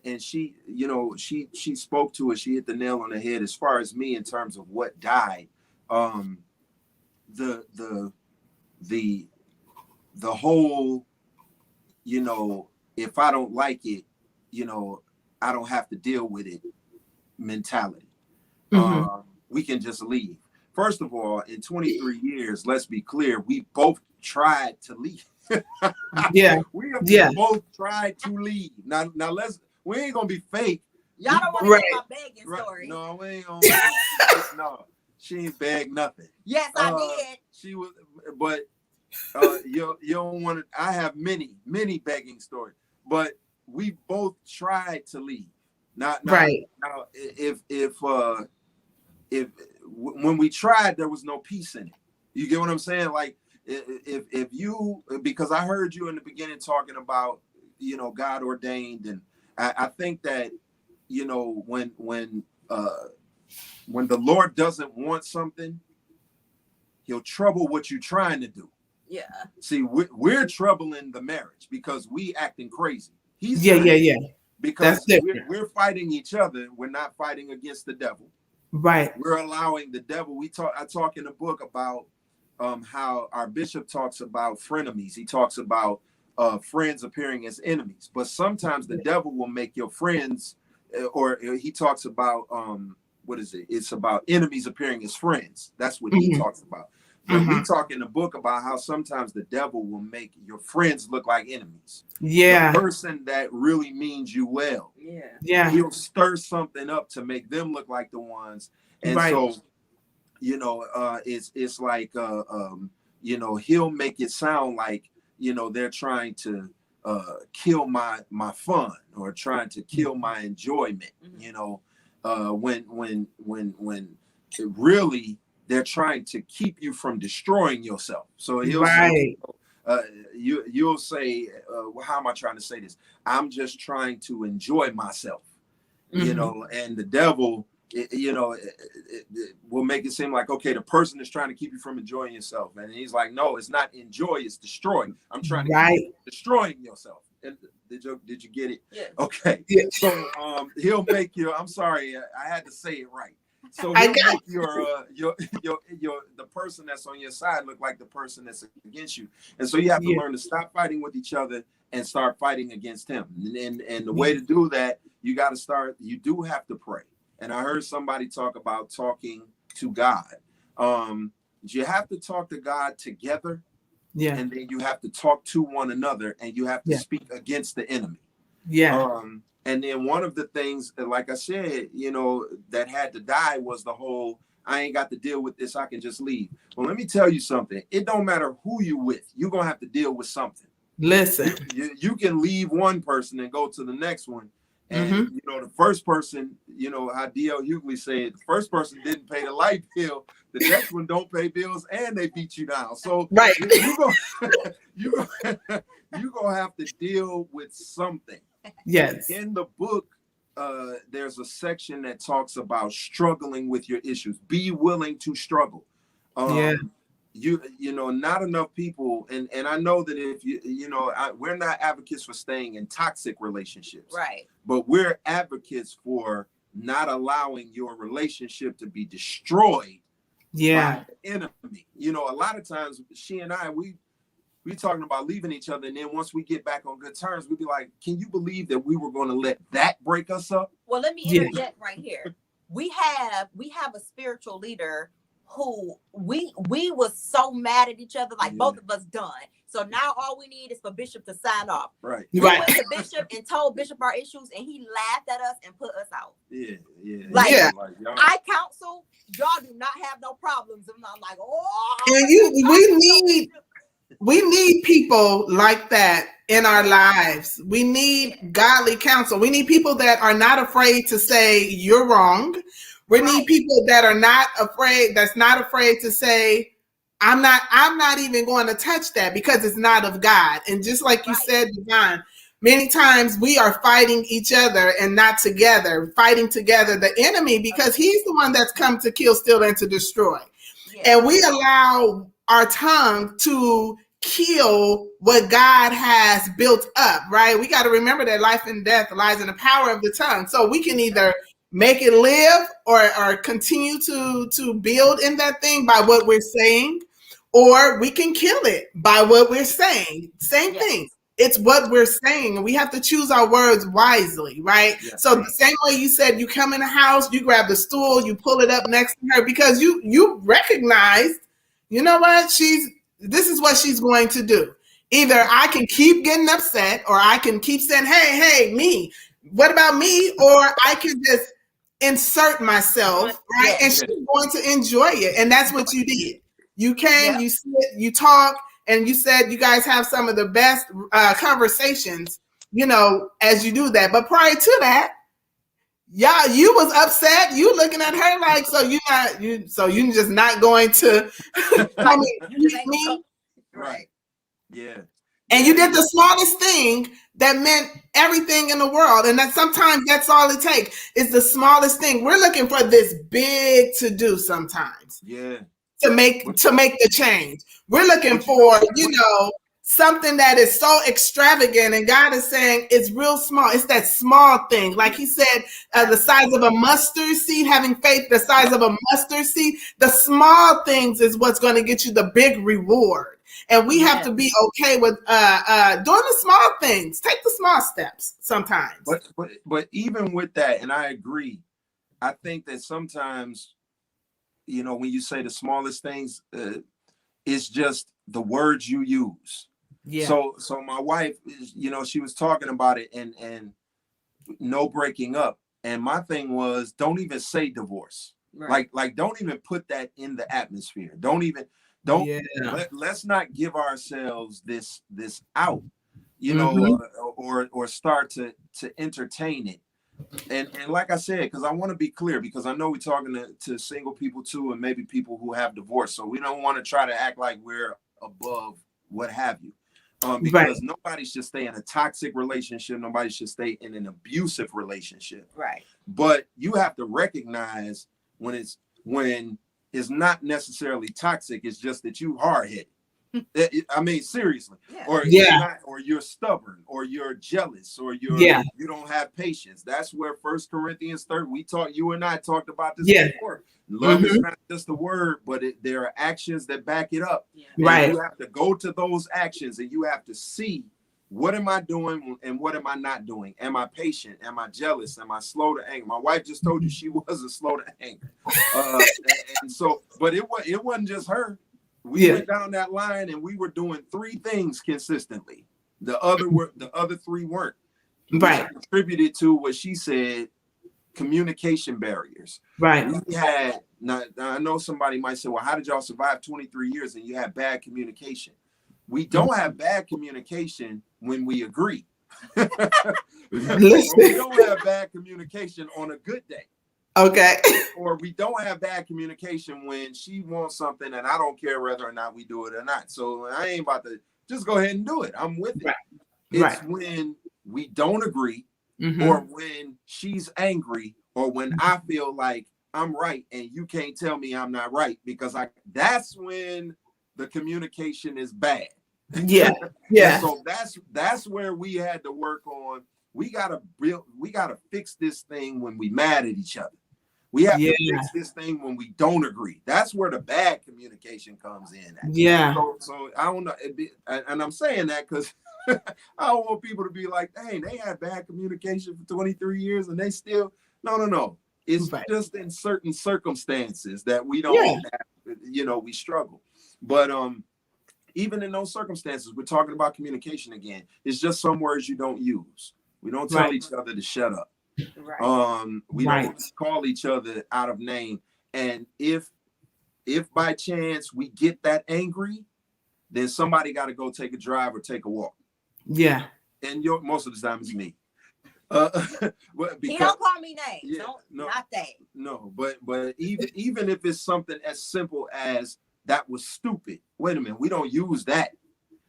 and she, you know, she spoke to it. She hit the nail on the head as far as me in terms of what died. The whole, you know, if I don't like it, you know, I don't have to deal with it mentality. We can just leave. First of all, in 23 years, let's be clear, we both tried to leave. We have both tried to leave. Now we ain't gonna be fake. Y'all don't want to hear my begging story. No, we ain't gonna no. She ain't begged nothing. Yes, I did. She was, but you don't want to. I have many begging stories, but we both tried to leave. Now, if when we tried, there was no peace in it. You get what I'm saying? Like if you, because I heard you in the beginning talking about, you know, God ordained, and I think that, you know, when the Lord doesn't want something, he'll trouble what you're trying to do. Yeah. See, we're troubling the marriage because we acting crazy. He's because we're fighting each other. We're not fighting against the devil. Right. We're allowing the devil. I talk in the book about how our bishop talks about frenemies. He talks about friends appearing as enemies. But sometimes the devil will make your friends, or he talks about what is it? It's about enemies appearing as friends. That's what he talks about. But we talk in the book about how sometimes the devil will make your friends look like enemies. Yeah. The person that really means you well. Yeah. He'll stir something up to make them look like the ones. And so, you know, it's like, you know, he'll make it sound like, you know, they're trying to kill my fun or trying to kill my enjoyment, you know, when really they're trying to keep you from destroying yourself. So he'll say, you'll say, how am I trying to say this? I'm just trying to enjoy myself, you know, and the devil, you know, it will make it seem like, okay, the person is trying to keep you from enjoying yourself. And he's like, no, it's not enjoy, it's destroy. I'm trying to keep you destroying yourself. And did you get it? Yeah. Okay. Yeah. So he'll make you, I'm sorry, I had to say it right. So he'll make your the person that's on your side look like the person that's against you. And so you have to learn to stop fighting with each other and start fighting against him. And the way to do that, you do have to pray. And I heard somebody talk about talking to God. You have to talk to God together. Yeah. And then you have to talk to one another, and you have to speak against the enemy. Yeah. And then one of the things, like I said, you know, that had to die was the whole, I ain't got to deal with this, I can just leave. Well, let me tell you something. It don't matter who you with. You're going to have to deal with something. Listen. You can leave one person and go to the next one, And you know, the first person, you know, how D.L. Hughley said, the first person didn't pay the light bill, the next one don't pay bills, and they beat you down. So right, you gonna have to deal with something. yes, In the book, there's a section that talks about struggling with your issues. Be willing to struggle. You know, not enough people, and I know that if you know, we're not advocates for staying in toxic relationships, right? But we're advocates for not allowing your relationship to be destroyed by the enemy. You know, a lot of times she and I, we talking about leaving each other, and then once we get back on good terms, we'd be like, can you believe that we were going to let that break us up? Well, let me interject right here. We have a spiritual leader who we was so mad at each other, like both of us done. So now all we need is for Bishop to sign off. Right. We went to Bishop and told Bishop our issues, and he laughed at us and put us out. Like I counsel, y'all do not have no problems. And I'm like, and we need people like that in our lives. We need godly counsel. We need people that are not afraid to say you're wrong. We need people that are not afraid, that's not afraid to say, I'm not even going to touch that because it's not of God. And just like you said, Devon, many times we are fighting each other and not together, fighting together the enemy because he's the one that's come to kill, steal, and to destroy. And we allow our tongue to kill what God has built up, right? We got to remember that life and death lies in the power of the tongue. So we can either make it live or continue to build in that thing by what we're saying, or we can kill it by what we're saying. Same thing. It's what we're saying, and we have to choose our words wisely, right? So the same way you said, you come in the house, you grab the stool, you pull it up next to her because you recognized, you know what, this is what she's going to do. Either I can keep getting upset, or I can keep saying, hey, me, what about me? Or I can just insert myself, right? And she's going to enjoy it. And that's what you did. You came, you sit, you talk, and you said you guys have some of the best conversations, you know, as you do that. But prior to that, you was upset. You looking at her like, so you just not going to come and meet me, right? Yeah. And you did the smallest thing that meant everything in the world. And that sometimes that's all it takes is the smallest thing. We're looking for this big to do sometimes. Yeah. To make the change. We're looking for, you know, something that is so extravagant, and God is saying it's real small. It's that small thing. Like he said, the size of a mustard seed, having faith the size of a mustard seed. The small things is what's going to get you the big reward. And we have to be okay with doing the small things. Take the small steps sometimes. But even with that, and I agree, I think that sometimes, you know, when you say the smallest things, it's just the words you use. Yeah. So my wife, you know, she was talking about it and no breaking up. And my thing was, don't even say divorce. Right. Like don't even put that in the atmosphere. Let's not give ourselves this out, you know, or start to entertain it. And like I said, because I want to be clear, because I know we're talking to single people too, and maybe people who have divorced. So we don't want to try to act like we're above what have you. Because nobody should stay in a toxic relationship. Nobody should stay in an abusive relationship. Right. But you have to recognize when it's not necessarily toxic. It's just that you hard-headed. I mean, seriously. Yeah. Or you're stubborn, or you're jealous, or you don't have patience. That's where 1 Corinthians 3, you and I talked about this before. Love is not just a word, but there are actions that back it up. Yeah. Right. You have to go to those actions, and you have to see, what am I doing and what am I not doing? Am I patient? Am I jealous? Am I slow to anger? My wife just told you she wasn't slow to anger. And so, but it wasn't just her. We went down that line, and we were doing 3 things consistently. The other 3 weren't. Right. Contributed to what she said, communication barriers. Right. We had, now I know somebody might say, well, how did y'all survive 23 years and you had bad communication? We don't have bad communication when we agree. Listen. We don't have bad communication on a good day. Okay. Or we don't have bad communication when she wants something and I don't care whether or not we do it or not. So I ain't about to just go ahead and do it. I'm with it. Right. It's Right. when we don't agree, Mhm. or when she's angry, or when I feel like I'm right and you can't tell me I'm not right, because that's when the communication is bad. Yeah. Yeah. And so that's where we had to work on. We gotta fix this thing when we mad at each other. We have to fix this thing when we don't agree. That's where the bad communication comes in. Yeah. So I don't know, and I'm saying that because I don't want people to be like, "Hey, they had bad communication for 23 years and they still." No. It's Right. just in certain circumstances that we don't have, we struggle. But even in those circumstances, we're talking about communication again. It's just some words you don't use. We don't tell each other to shut up. Right. We don't call each other out of name. And if by chance we get that angry, then somebody got to go take a drive or take a walk. Yeah. And most of the time it's me. He don't call me names. Yeah, not that. No, but even if it's something as simple as that was stupid. Wait a minute, we don't use that.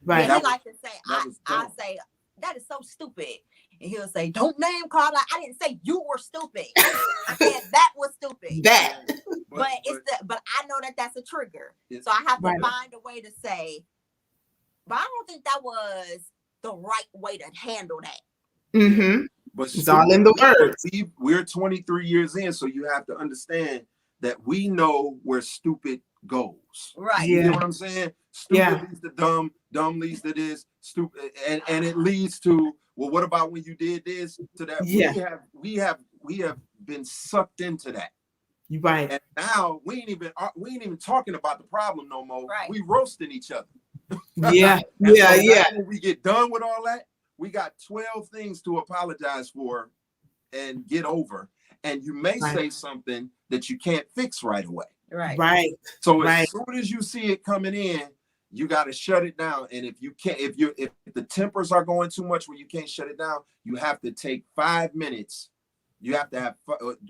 Right. Yeah, he like to say, I say that is so stupid. And he'll say, don't name call. Like, I didn't say you were stupid. I said that was stupid. That. But I know that that's a trigger. So I have to find a way to say, but I don't think that was the right way to handle that. Mm-hmm. But it's all in the words. We're 23 years in, so you have to understand that we know where stupid goes. Right. You know what I'm saying? Stupid leads to dumb, dumb leads to this, stupid, and it leads to, well, what about when you did this to that? Yeah. We have been sucked into that. Right. And now we ain't even talking about the problem no more. Right. We roasting each other. Yeah. When we get done with all that, we got 12 things to apologize for and get over. And you may say something that you can't fix right away. Right. So as soon as you see it coming in, you got to shut it down. And if the tempers are going too much where you can't shut it down, you have to take 5 minutes. You have to have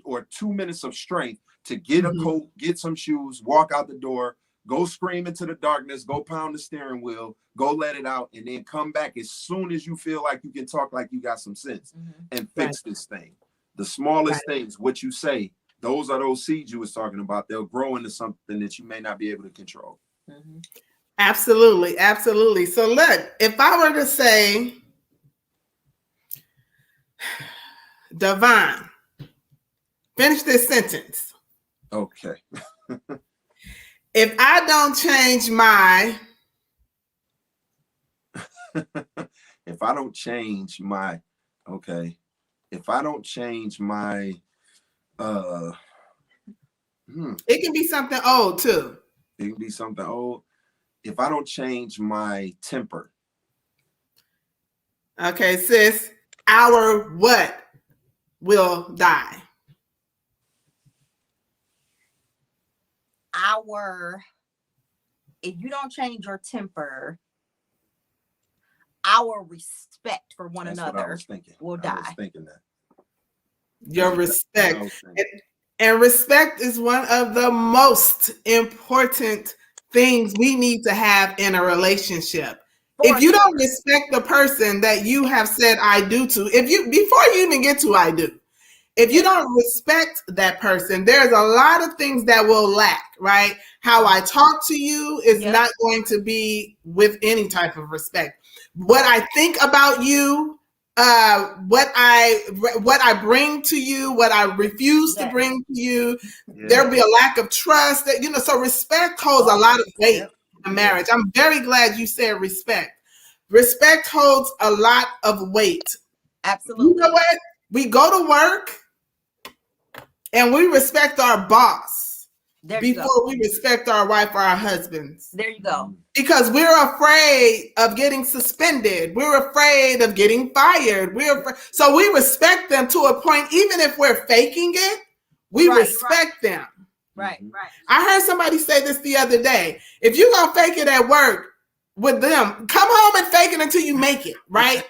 or 2 minutes of strength to get a coat, get some shoes, walk out the door, go scream into the darkness, go pound the steering wheel, go let it out, and then come back as soon as you feel like you can talk like you got some sense and fix this thing. The smallest things, what you say, those are those seeds you was talking about. They'll grow into something that you may not be able to control. Mm-hmm. Absolutely. Absolutely. So look, if I were to say, Devon, finish this sentence. Okay. If I don't change my if I don't change my it can be something old too. It can be something old. If I don't change my temper. Okay, sis, our what will die? If you don't change your temper, our respect for one another will die. I was thinking that. Your respect. And respect is one of the most important things we need to have in a relationship. If you don't respect the person that you have said I do to, before you even get to I do, if you don't respect that person, there's a lot of things that will lack, right? How I talk to you is not going to be with any type of respect. What I think about you, what I bring to you, what I refuse to bring to you, there'll be a lack of trust. So respect holds a lot of weight in marriage. I'm very glad you said respect. Respect holds a lot of weight. Absolutely. You know what? We go to work and we respect our boss before we respect our wife or our husbands. There you go. Because we're afraid of getting suspended. We're afraid of getting fired. So we respect them to a point, even if we're faking it, we respect them. Right. I heard somebody say this the other day. If you're going to fake it at work with them, come home and fake it until you make it, right?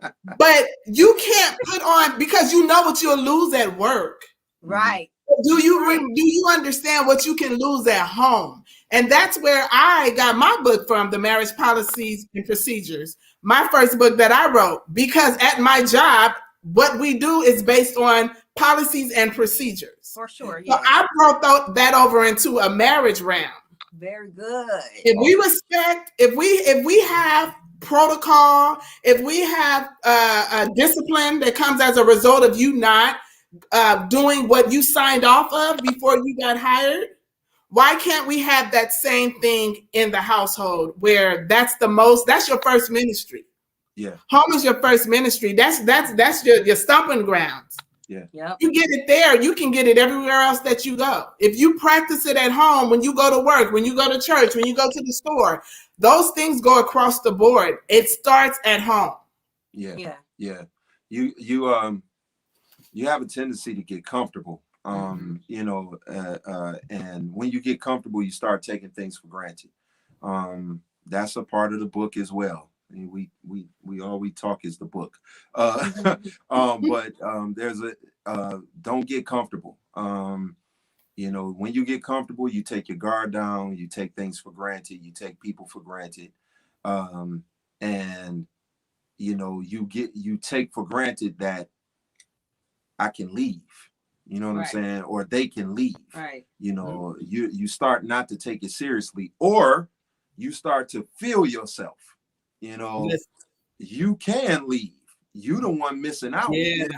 But you can't put on, because you know what you'll lose at work. Right. Do you understand what you can lose at home? And that's where I got my book from, The Marriage Policies and Procedures, my first book that I wrote, because at my job, what we do is based on policies and procedures. For sure. So I brought that over into a marriage realm. Very good. If we respect, if we have protocol, if we have a discipline that comes as a result of you not doing what you signed off of before you got hired, why can't we have that same thing in the household, where that's your first ministry? Yeah. Home is your first ministry. That's your stomping grounds. Yeah. Yep. You get it there, you can get it everywhere else that you go. If you practice it at home, when you go to work, when you go to church, when you go to the store, those things go across the board. It starts at home. Yeah. Yeah. Yeah. You have a tendency to get comfortable. You know, and when you get comfortable, you start taking things for granted. That's a part of the book as well. I mean, we all we talk is the book. But there's don't get comfortable. You know, when you get comfortable, you take your guard down, you take things for granted, you take people for granted. And you know, you take for granted that I can leave. You know what I'm saying? Or they can leave. Right. You know, you start not to take it seriously, or you start to feel yourself. You know, Yes. You can leave. You the one missing out. Yeah.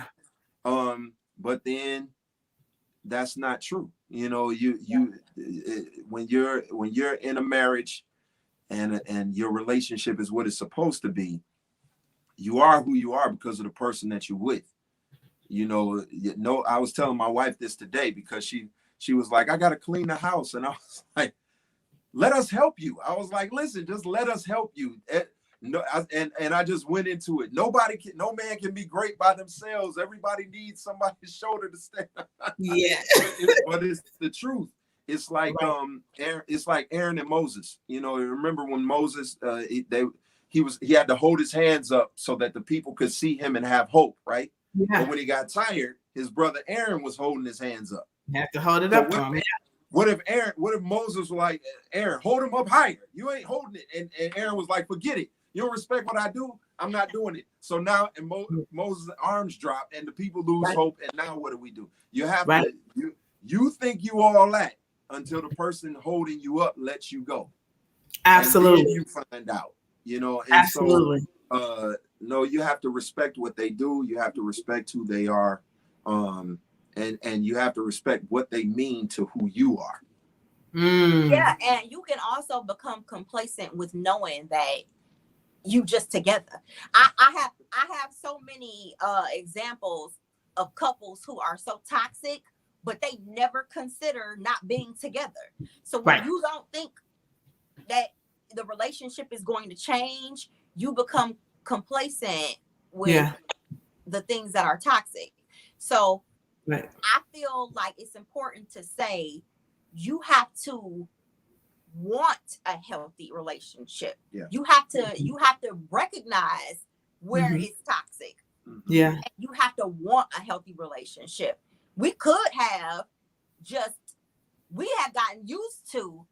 But then that's not true. You know, when you're in a marriage and your relationship is what it's supposed to be, you are who you are because of the person that you're with. You know, I was telling my wife this today, because she was like, I got to clean the house. And I was like, let us help you. I was like, listen, just let us help you. No, and I just went into it. No man can be great by themselves. Everybody needs somebody's shoulder to stand. Yeah. But it's the truth. It's like Aaron and Moses. You know, remember when Moses he had to hold his hands up so that the people could see him and have hope, right? Yeah. But when he got tired, his brother Aaron was holding his hands up. You have to hold it up. What if Moses was like, Aaron, hold him up higher? You ain't holding it. And Aaron was like, forget it. You don't respect what I do? I'm not doing it. So now Moses' arms drop and the people lose hope. And now what do? You have to, you think you all that until the person holding you up lets you go. Absolutely. And then you find out, you know. And absolutely. So, no, you have to respect what they do. You have to respect who they are. And you have to respect what they mean to who you are. Yeah, and you can also become complacent with knowing that you just together. I have so many examples of couples who are so toxic, but they never consider not being together. So when you don't think that the relationship is going to change, you become complacent with the things that are toxic. So I feel like it's important to say you have to want a healthy relationship. You have to recognize where it's toxic. Yeah. And you have to want a healthy relationship. We have gotten used to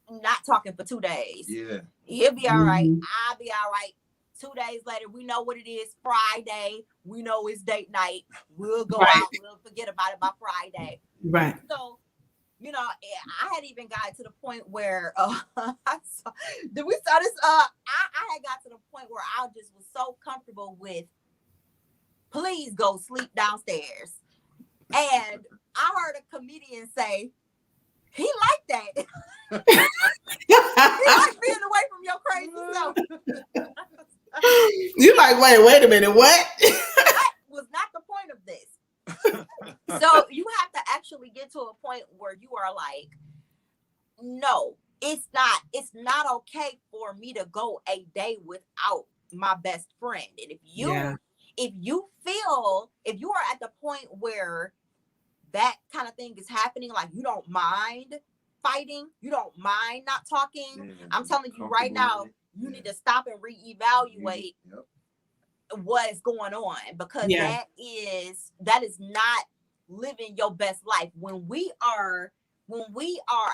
not talking for 2 days. Yeah. He'll be all right. I'll be all right. 2 days later, we know what it is. Friday, we know it's date night. We'll go out. We'll forget about it by Friday. Right. So, you know, I had even gotten to the point where did we saw this? I had got to the point where I just was so comfortable with, please go sleep downstairs. And I heard a comedian say, he liked that. He liked being away from your crazy self. You like, wait a minute, what? That was not the point of this. So you have to actually get to a point where you are like, no, it's not okay for me to go a day without my best friend. And if you are at the point where that kind of thing is happening, like you don't mind fighting, you don't mind not talking, I'm telling you right now, you need to stop and reevaluate what is going on, because Yeah. that is not living your best life. When we are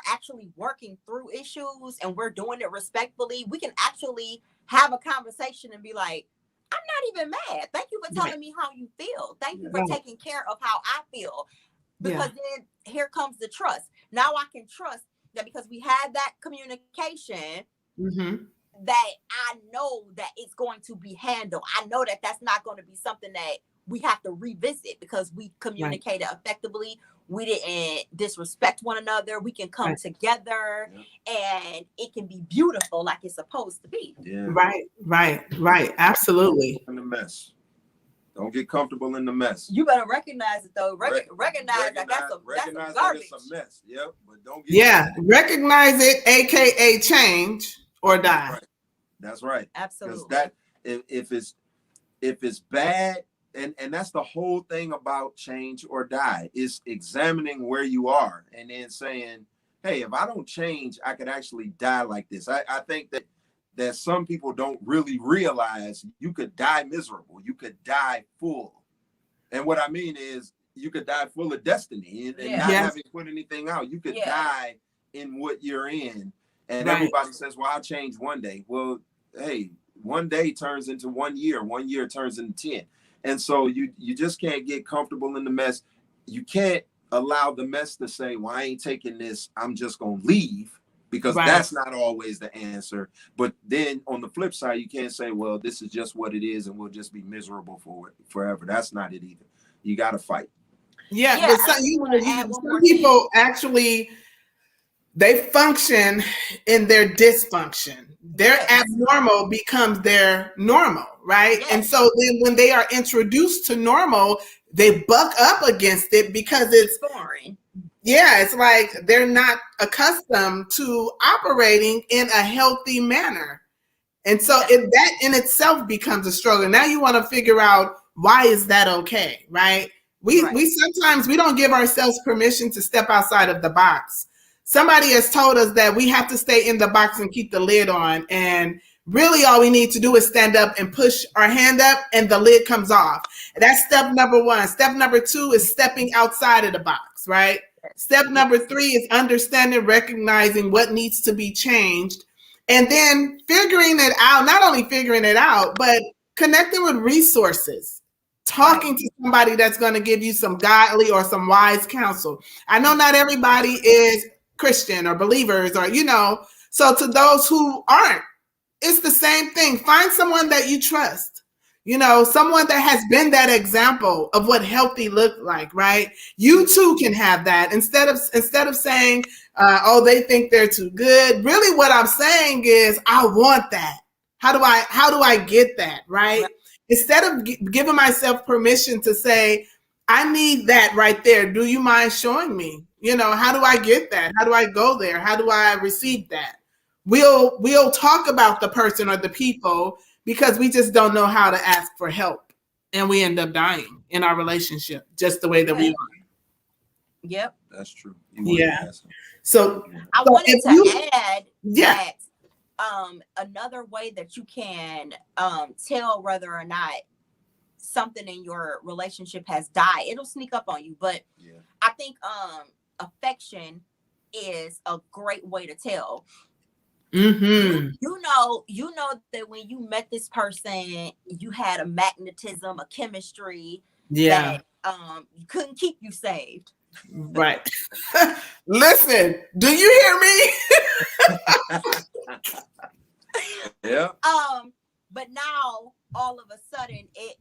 actually working through issues and we're doing it respectfully, we can actually have a conversation and be like, I'm not even mad. Thank you for telling me how you feel. Thank you for Right. taking care of how I feel. Because Yeah. then here comes the trust. Now I can trust that because we had that communication, Mm-hmm. that I know that it's going to be handled. I know that that's not going to be something that we have to revisit because we communicated effectively. We didn't disrespect one another. We can come Right. together and it can be beautiful like it's supposed to be. Yeah. Right. Absolutely. In the mess. Don't get comfortable in the mess. You better recognize it though. Recognize that that's some garbage. That it's a mess. Yep. But don't get recognize it, aka change or die. Right. That's right. Absolutely. Because if it's bad, and that's the whole thing about change or die, is examining where you are and then saying, hey, if I don't change, I could actually die like this. I think that some people don't really realize you could die miserable. You could die full. And what I mean is you could die full of destiny and not having put anything out. You could die in what you're in. And everybody says, well, I'll change one day. Well, hey, one day turns into 1 year. 1 year turns into 10. And so you just can't get comfortable in the mess. You can't allow the mess to say, well, I ain't taking this. I'm just going to leave. Because that's not always the answer. But then on the flip side, you can't say, well, this is just what it is and we'll just be miserable for it forever. That's not it either. You got to fight. But some people actually, they function in their dysfunction. Their abnormal becomes their normal, right? And so then when they are introduced to normal, they buck up against it because it's boring. Yeah, it's like they're not accustomed to operating in a healthy manner. And so that in itself becomes a struggle. Now you want to figure out, why is that okay, right? We sometimes we don't give ourselves permission to step outside of the box. Somebody has told us that we have to stay in the box and keep the lid on. And really all we need to do is stand up and push our hand up and the lid comes off. That's step number 1. Step number 2 is stepping outside of the box, right? Step number 3 is understanding, recognizing what needs to be changed, and then figuring it out, not only figuring it out, but connecting with resources, talking to somebody that's going to give you some godly or some wise counsel. I know not everybody is Christian or believers or, so to those who aren't, it's the same thing. Find someone that you trust. Someone that has been that example of what healthy looked like, right? You too can have that instead of saying, oh, they think they're too good. Really what I'm saying is, I want that. How do I get that, right? Instead of giving myself permission to say, I need that right there. Do you mind showing me? How do I get that? How do I go there? How do I receive that? We'll talk about the person or the people because we just don't know how to ask for help. And we end up dying in our relationship just the way that we are. Yep. That's true. So I wanted to add that another way that you can tell whether or not something in your relationship has died, it'll sneak up on you. But I think affection is a great way to tell. Mm-hmm. You know that when you met this person, you had a magnetism, a chemistry that you couldn't keep you saved. Right. Listen, do you hear me? Yeah. But now all of a sudden it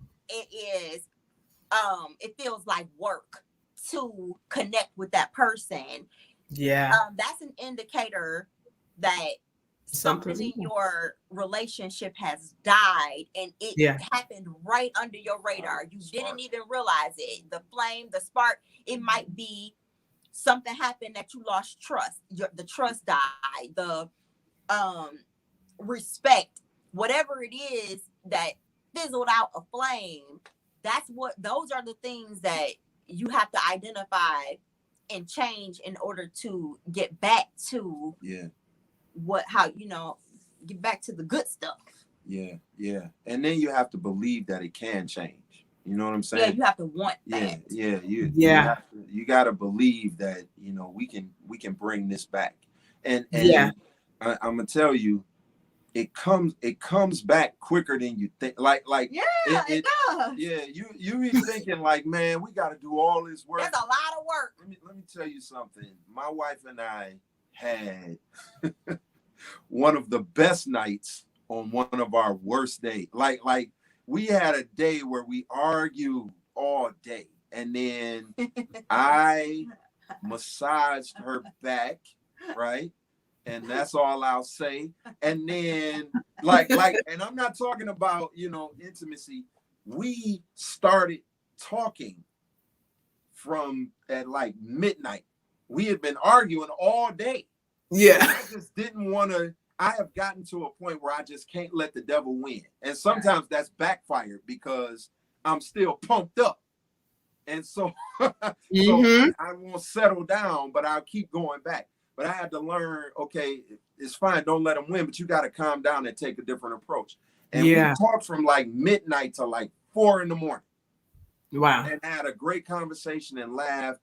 feels like work to connect with that person. Yeah. That's an indicator that something in your relationship has died, and it happened right under your radar. You didn't even realize it. The flame, the spark, it might be something happened that you lost trust. The trust died, the respect, whatever it is that fizzled out a flame. Those are the things that you have to identify and change in order to get back to get back to the good stuff. Yeah. And then you have to believe that it can change. You know what I'm saying? Yeah, you have to want that. You got to believe that, you know, we can bring this back. And I'm gonna tell you, it comes back quicker than you think. Like it does. Yeah, you be thinking like, man, we got to do all this work. That's a lot of work. Let me tell you something. My wife and I had one of the best nights on one of our worst days. Like we had a day where we argued all day, and then I massaged her back, right? And that's all I'll say. And then like, and I'm not talking about, you know, intimacy. We started talking from at like midnight. We had been arguing all day. Yeah. I just didn't want to. I have gotten to a point where I just can't let the devil win. And sometimes that's backfired because I'm still pumped up. And so, so I won't settle down, but I'll keep going back. But I had to learn, okay, it's fine. Don't let them win, but you got to calm down and take a different approach. And we talked from like midnight to like 4 a.m. Wow. And had a great conversation and laughed.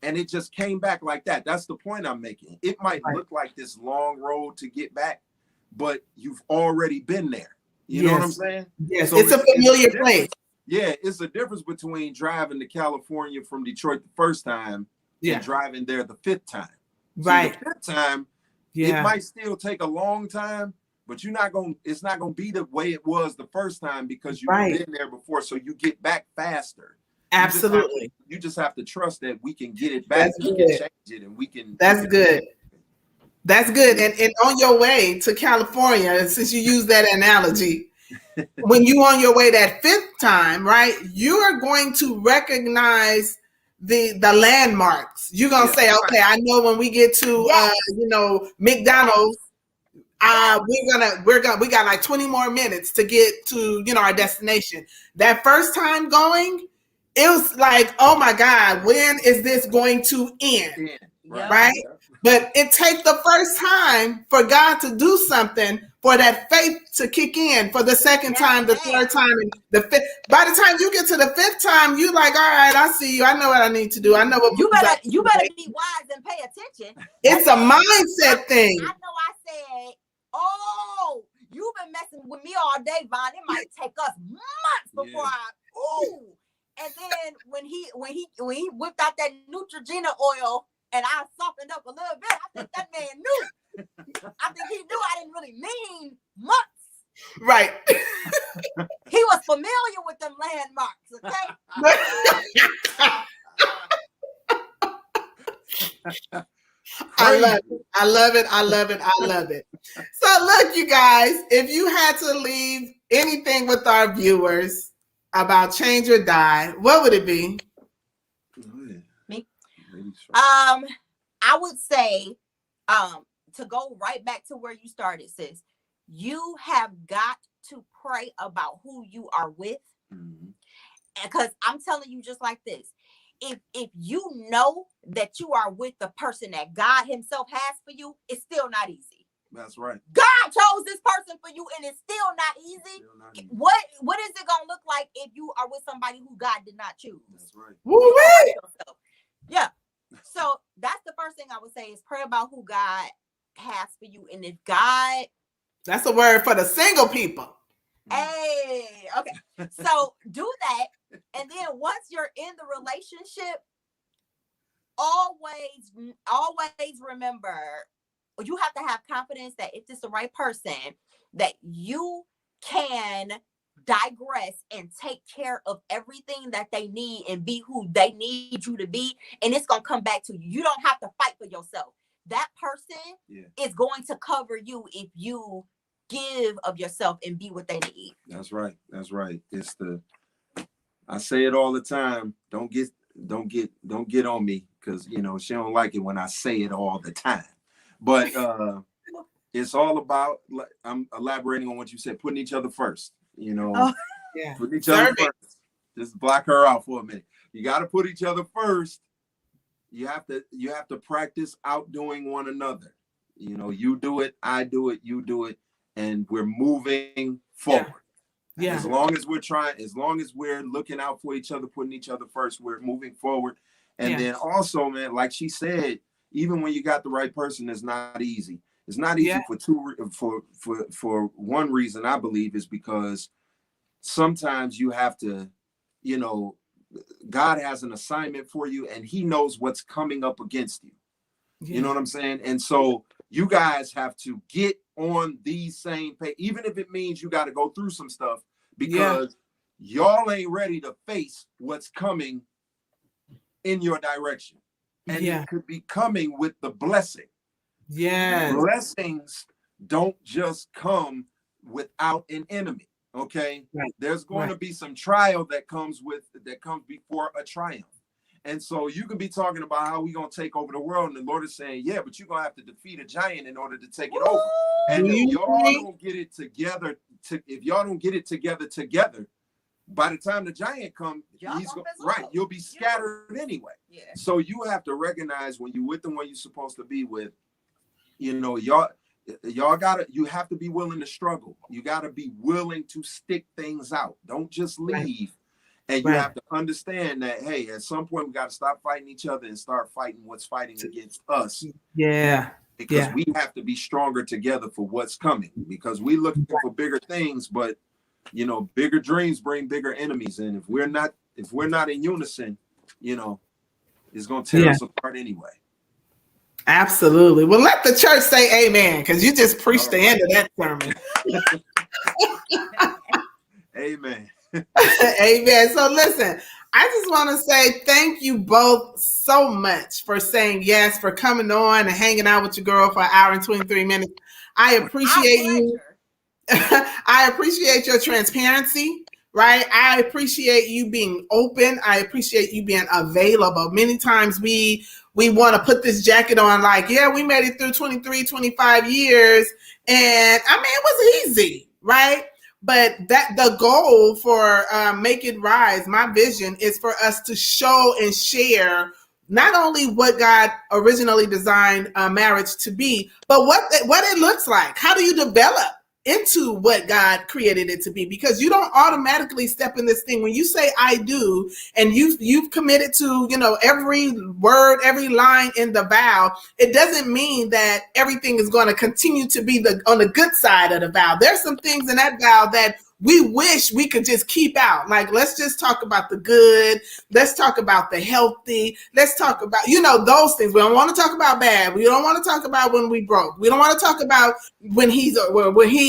And it just came back like that. That's the point I'm making. It might look like this long road to get back, but you've already been there. You know what I'm saying? Yes, so it's a familiar place. Yeah, it's a difference between driving to California from Detroit the first time and driving there the 5th time. Right. So the 5th time, it might still take a long time, but it's not gonna be the way it was the first time because you've been there before. So you get back faster. Absolutely. You just have to trust that we can get it back. We can change it, and we can. That's good. That's good. And on your way to California, since you use that analogy, when you on your way that 5th time, right, you are going to recognize the landmarks. You're gonna say, okay, I know when we get to McDonald's, we got like 20 more minutes to get to our destination. That first time going, it was like, oh my God, when is this going to end? Right? But it takes the first time for God to do something, for that faith to kick in, for the second time, the third time, and the 5th. By the time you get to the 5th time, you like, all right, I see you. I know what I need to do. I know what you better be wise and pay attention. It's a mindset thing. I know I said, oh, you've been messing with me all day, Vaughn. It might take us months before And then when he whipped out that Neutrogena oil and I softened up a little bit, I think that man knew. I think he knew I didn't really mean months. Right. He was familiar with them landmarks, okay? I love it. So look, you guys, if you had to leave anything with our viewers about Change or Die, what would it be? Me? I would say, to go right back to where you started, sis, you have got to pray about who you are with. Because I'm telling you just like this, if you know that you are with the person that God himself has for you, it's still not easy. That's right. God chose this person for you, and it's still not easy. What is it gonna look like if you are with somebody who God did not choose? That's right. Woo-wee! Yeah. So that's the first thing I would say is pray about who God has for you, and if God, that's a word for the single people. Hey, okay. So do that, and then once you're in the relationship, always remember, you have to have confidence that if it's the right person, that you can digress and take care of everything that they need and be who they need you to be, and it's gonna come back to you. You don't have to fight for yourself. That person is going to cover you if you give of yourself and be what they need. That's right. I say it all the time. Don't get on me, because she don't like it when I say it all the time. But it's all about, I'm elaborating on what you said, putting each other first. Putting each other first. Just block her out for a minute. You got to put each other first. You have to practice outdoing one another. You do it, I do it, you do it, and we're moving forward. Yeah. As long as we're trying, as long as we're looking out for each other, putting each other first, we're moving forward. And then also, man, like she said, even when you got the right person, it's not easy. It's not easy for one reason, I believe, is because sometimes you have to, you know, God has an assignment for you and he knows what's coming up against you. You know what I'm saying? And so you guys have to get on these same page, even if it means you got to go through some stuff, because y'all ain't ready to face what's coming in your direction. And it could be coming with the blessing. Blessings don't just come without an enemy. Okay. There's going to be some trial that comes before a triumph. And so you can be talking about how we're going to take over the world. And the Lord is saying, yeah, but you're going to have to defeat a giant in order to take it over. And if y'all don't get it together, together, by the time the giant comes, you'll be scattered anyway. So you have to recognize when you're with the one you're supposed to be with, you know, you have to be willing to struggle. You got to be willing to stick things out. Don't just leave. And you have to understand that, hey, at some point we got to stop fighting each other and start fighting what's fighting against us. Because we have to be stronger together for what's coming, because we're looking for bigger things, but you know, bigger dreams bring bigger enemies. And if we're not in unison, you know, it's going to tear us apart anyway. Absolutely. Well, let the church say amen, because you just preached the end of that sermon. Amen. Amen. So listen, I just want to say thank you both so much for saying yes, for coming on and hanging out with your girl for an hour and 23 minutes. I appreciate you. I appreciate your transparency, right? I appreciate you being open. I appreciate you being available. Many times we want to put this jacket on like, yeah, we made it through 23, 25 years. And I mean, it was easy, right? But that the goal for Make It Rise, my vision is for us to show and share not only what God originally designed marriage to be, but what it looks like. How do you develop into what God created it to be? Because you don't automatically step in this thing when you say I do, and you've committed to, you know, every word, every line in the vow. It doesn't mean that everything is going to continue to be on the good side of the vow. There's some things in that vow that we wish we could just keep out. Like, let's just talk about the good. Let's talk about the healthy. Let's talk about, you know, those things. We don't want to talk about bad. We don't want to talk about when we broke. We don't want to talk about when he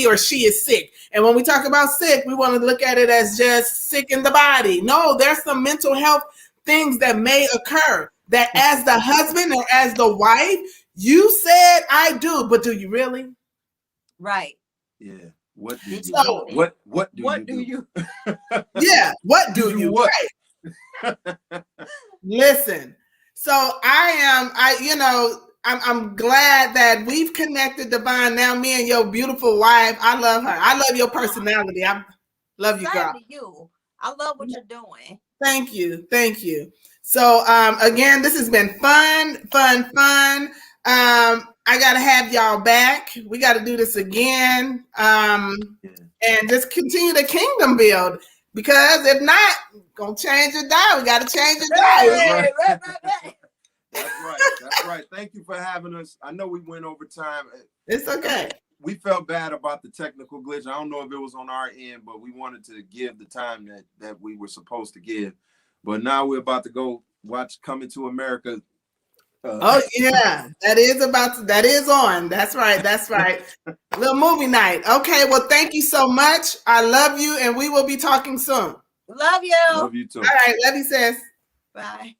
or she is sick. And when we talk about sick, we want to look at it as just sick in the body. No, there's some mental health things that may occur that as the husband or as the wife, you said I do, but do you really? Right. Yeah. What do you So, do? What do you? Yeah, what do you? What? Right. Listen, so I'm glad that we've connected, Divine. Now me and your beautiful wife, I love her. I love your personality. I love you, girl. You. I love what you're doing. Thank you. Thank you. So again, this has been fun. I gotta have y'all back. We gotta do this again. And just continue the kingdom build. Because if not, gonna change the dial. We gotta change the dial. That's right. Thank you for having us. I know we went over time. It's okay. We felt bad about the technical glitch. I don't know if it was on our end, but we wanted to give the time that we were supposed to give. But now we're about to go watch Coming to America. Oh yeah, that is on. That's right. Little movie night. Okay, well, thank you so much. I love you, and we will be talking soon. Love you. Love you too. All right, love you, sis. Bye.